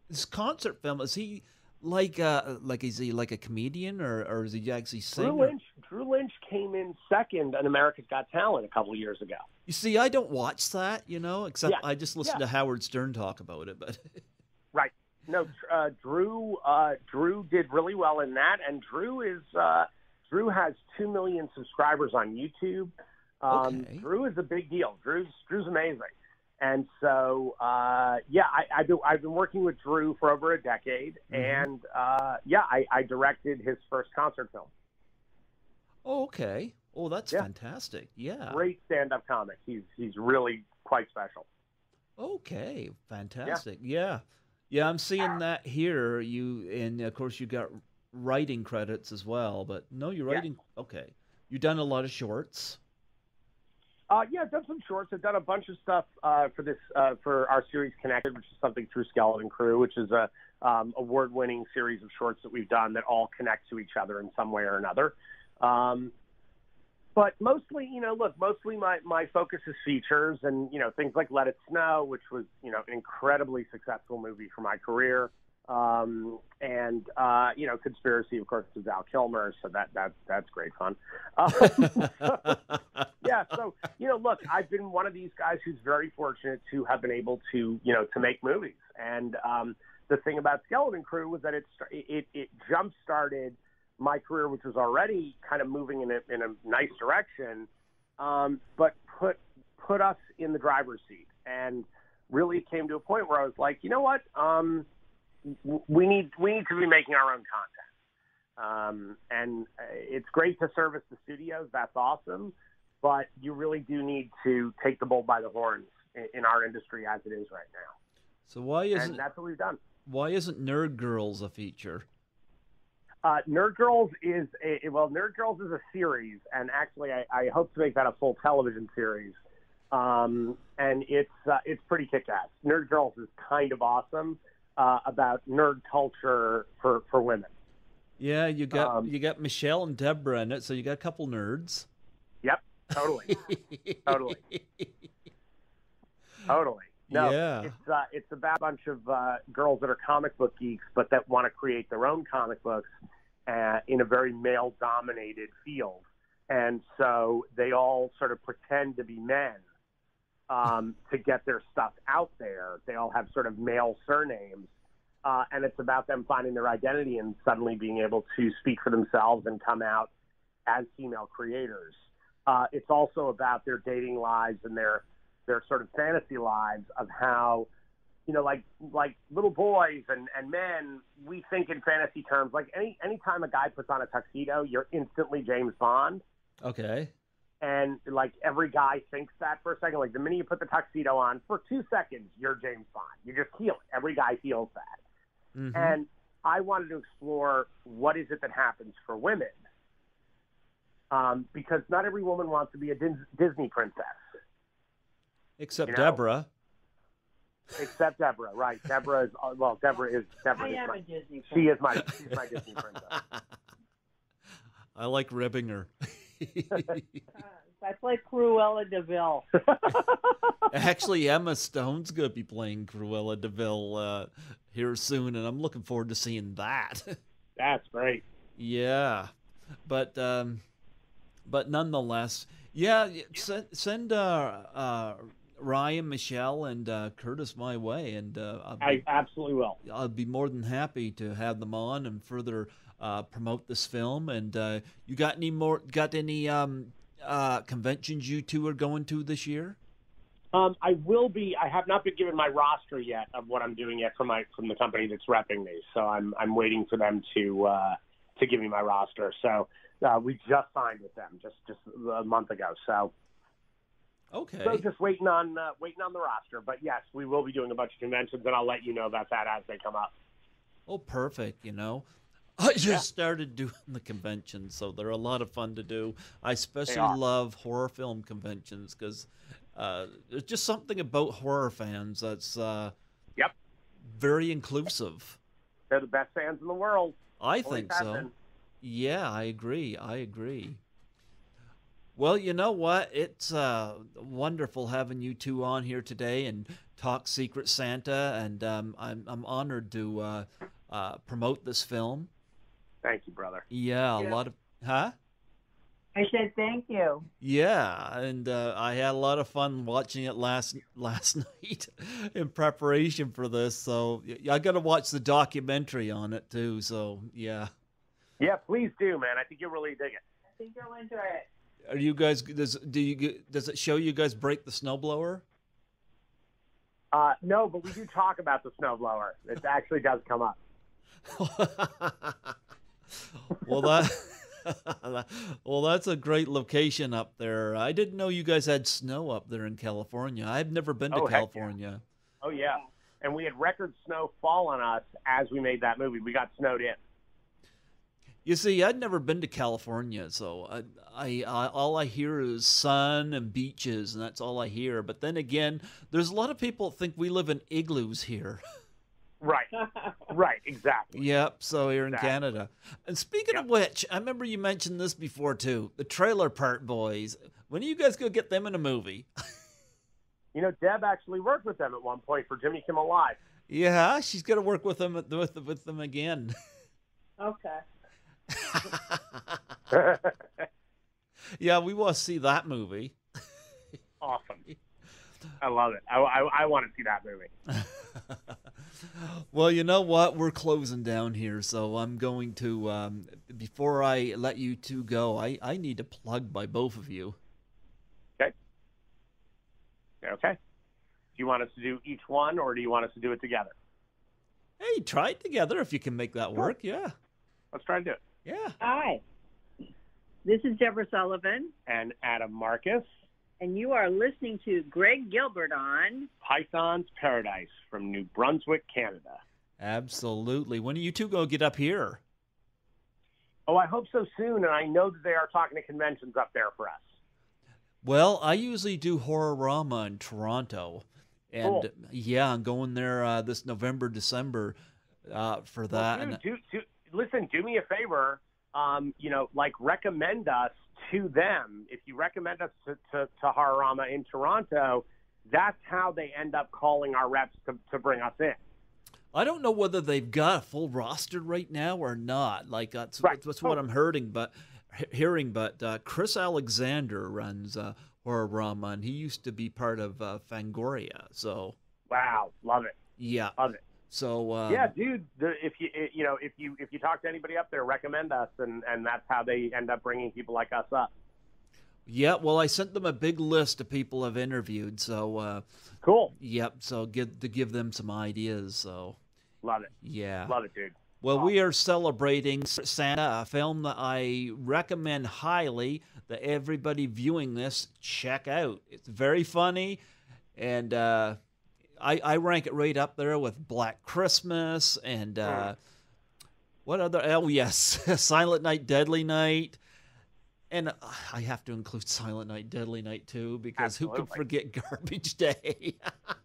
This concert film, is he is he like a comedian, or is he actually singing? Drew Lynch came in second on America's Got Talent a couple of years ago. You see, I don't watch that, you know, except I just listen to Howard Stern talk about it. But right. No, Drew did really well in that, and Drew has 2 million subscribers on YouTube. Drew is a big deal. Drew's amazing. And so, I've been working with Drew for over a decade, and I directed his first concert film. Oh, okay. Oh, that's fantastic. Yeah. Great stand-up comic. He's really quite special. Okay, fantastic. Yeah. I'm seeing that here. And of course you got writing credits as well. But no, you're writing. Yeah. Okay, you've done a lot of shorts. I've done some shorts. I've done a bunch of stuff for our series Connected, which is something through Skeleton Crew, which is a award-winning series of shorts that we've done that all connect to each other in some way or another. But mostly, mostly my focus is features and, things like Let It Snow, which was, an incredibly successful movie for my career. Conspiracy, of course, is Val Kilmer, so that's great fun. Look, I've been one of these guys who's very fortunate to have been able to make movies. And the thing about Skeleton Crew was that it jump-started my career, which was already kind of moving in a nice direction, but put us in the driver's seat. And really it came to a point where I was like, you know what? We need to be making our own content. And it's great to service the studios. That's awesome. But you really do need to take the bull by the horns in our industry as it is right now. So and that's what we've done. Why isn't Nerd Girls a feature? Nerd Girls is a series, and actually I hope to make that a full television series. And it's pretty kick-ass. Nerd Girls is kind of awesome. About nerd culture for women. Yeah, you got Michelle and Debra in it, so you got a couple nerds. Yep, totally, totally. No, yeah. It's about a bunch of girls that are comic book geeks, but that want to create their own comic books in a very male-dominated field, and so they all sort of pretend to be men. To get their stuff out there. They all have sort of male surnames, and it's about them finding their identity and suddenly being able to speak for themselves and come out as female creators. It's also about their dating lives and their sort of fantasy lives of how, like little boys and men, we think in fantasy terms. Like anytime a guy puts on a tuxedo, you're instantly James Bond. Okay. And, like, every guy thinks that for a second. Like, the minute you put the tuxedo on, for 2 seconds, you're James Bond. You just feel it. Every guy feels that. Mm-hmm. And I wanted to explore what is it that happens for women. Because not every woman wants to be a Disney princess. Except Debra. Except Debra, right. Debra is I am a Disney princess. She's my Disney princess. I like ribbing her. I play Cruella DeVille. Actually, Emma Stone's going to be playing Cruella DeVille here soon, and I'm looking forward to seeing that. That's great. Yeah, but nonetheless, send Ryan, Michelle, and Curtis my way, and I absolutely will. I'll be more than happy to have them on and further promote this film. And you got any conventions you two are going to this year? I will be. I have not been given my roster yet of what I'm doing yet from the company that's repping me. So I'm waiting for them to to give me my roster. So we just signed with them just a month ago. So Okay. so just waiting on the roster. But yes, we will be doing a bunch of conventions, and I'll let you know about that as they come up. Oh, perfect. I just started doing the conventions, so they're a lot of fun to do. I especially love horror film conventions because there's just something about horror fans that's very inclusive. They're the best fans in the world. I think so. Been. Yeah, I agree. Well, you know what? It's wonderful having you two on here today and talk Secret Santa, and I'm honored to promote this film. Thank you, brother. Yeah, a lot of... Huh? I said thank you. Yeah, and I had a lot of fun watching it last night in preparation for this, so I got to watch the documentary on it, too, so yeah. Yeah, please do, man. I think you'll really dig it. I think you'll enjoy it. Are you guys... Does it show you guys break the snowblower? No, but we do talk about the snowblower. It actually does come up. Well, that's a great location up there. I didn't know you guys had snow up there in California. I've never been to California. Yeah. Oh, yeah. And we had record snow fall on us as we made that movie. We got snowed in. You see, I'd never been to California, so I all I hear is sun and beaches, and that's all I hear. But then again, there's a lot of people that think we live in igloos here. Right, exactly. Yep, so here in Canada. And speaking of which, I remember you mentioned this before, too. The Trailer Park Boys. When are you guys going to get them in a movie? Deb actually worked with them at one point for Jimmy Kimmel Live. Yeah, she's going to work with them with them again. Okay. Yeah, we want to see that movie. Awesome. I love it. I want to see that movie. Well, you know what? We're closing down here, so I'm going to, before I let you two go, I need to plug by both of you. Okay. Do you want us to do each one, or do you want us to do it together? Hey, try it together if you can make that work, yeah. Let's try to do it. Yeah. Hi. This is Debra Sullivan. And Adam Marcus. And you are listening to Greg Gilbert on Python's Paradise from New Brunswick, Canada. Absolutely. When are you two going to get up here? Oh, I hope so soon, and I know that they are talking to conventions up there for us. Well, I usually do Horrorama in Toronto. And, cool. Yeah, I'm going there this November, December for that. Well, dude, listen, do me a favor. Recommend us to them. If you recommend us to Horrorama in Toronto, that's how they end up calling our reps to bring us in. I don't know whether they've got a full roster right now or not. Like that's what I'm hearing. But Chris Alexander runs Horrorama, and he used to be part of Fangoria. So wow, love it. Yeah, love it. So yeah, dude. If you talk to anybody up there, recommend us, and that's how they end up bringing people like us up. Yeah, well, I sent them a big list of people I've interviewed. So cool. Yep. So give them some ideas. So love it. Yeah, love it, dude. Well, we are celebrating Santa, a film that I recommend highly that everybody viewing this check out. It's very funny, and I rank it right up there with Black Christmas and what other? Oh, yes, Silent Night, Deadly Night. And I have to include Silent Night, Deadly Night, too, because Who can forget Garbage Day?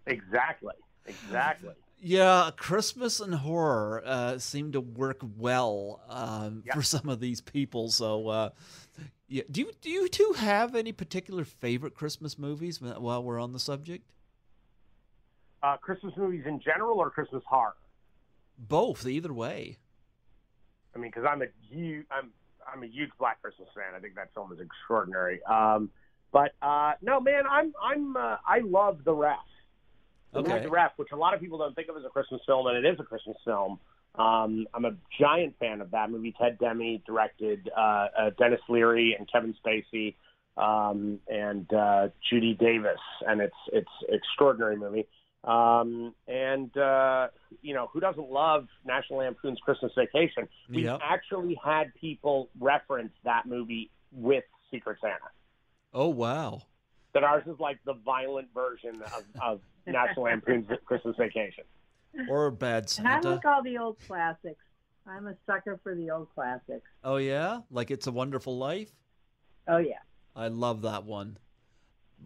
Exactly. Yeah, Christmas and horror seem to work well for some of these people. So, yeah. Do you two have any particular favorite Christmas movies while we're on the subject? Christmas movies in general or Christmas horror? Both, either way. I mean, because I'm a huge Black Christmas fan. I think that film is extraordinary. But no, man, I love The Ref. The Ref, which a lot of people don't think of as a Christmas film, and it is a Christmas film. I'm a giant fan of that movie. Ted Demme directed, Dennis Leary and Kevin Spacey, and Judy Davis, and it's extraordinary movie. who doesn't love National Lampoon's Christmas Vacation? We've Yep. actually had people reference that movie with Secret Santa. Oh, wow. That ours is like the violent version of National Lampoon's Christmas Vacation. Or Bad And I Santa. like all the old classics. I'm a sucker for the old classics. Oh, yeah? Like It's a Wonderful Life? Oh, yeah. I love that one.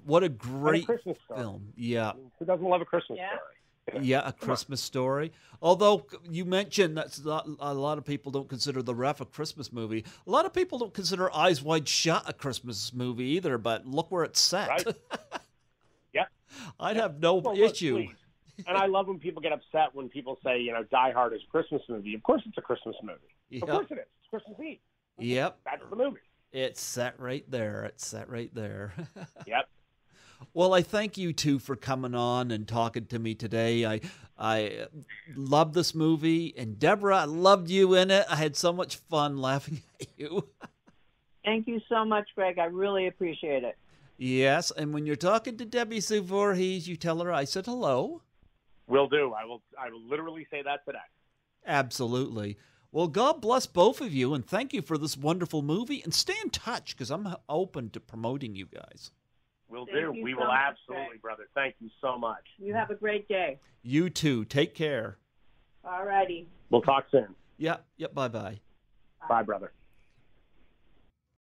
What a great Christmas story. film. Yeah. Who doesn't love a Christmas Yeah. story? Yeah, A Christmas Story. Although you mentioned that a lot of people don't consider The Ref a Christmas movie. A lot of people don't consider Eyes Wide Shut a Christmas movie either, but look where it's set. Right. Yep. I'd have no Well, look, issue. please. And I love when people get upset when people say, Die Hard is a Christmas movie. Of course it's a Christmas movie. Yep. Of course it is. It's Christmas Eve. Yep. That's the movie. It's set right there. It's set right there. Yep. Well, I thank you two for coming on and talking to me today. I love this movie, and Deborah, I loved you in it. I had so much fun laughing at you. Thank you so much, Greg. I really appreciate it. Yes, and when you're talking to Debbie Sue Voorhees, you tell her I said hello. Will do. I will literally say that today. Absolutely. Well, God bless both of you, and thank you for this wonderful movie. And stay in touch, because I'm open to promoting you guys. Will Thank do. you We so will much, absolutely, Greg. brother. Thank you so much. You have a great day. You too. Take care. All righty. We'll talk soon. Yeah, bye-bye. Bye, brother.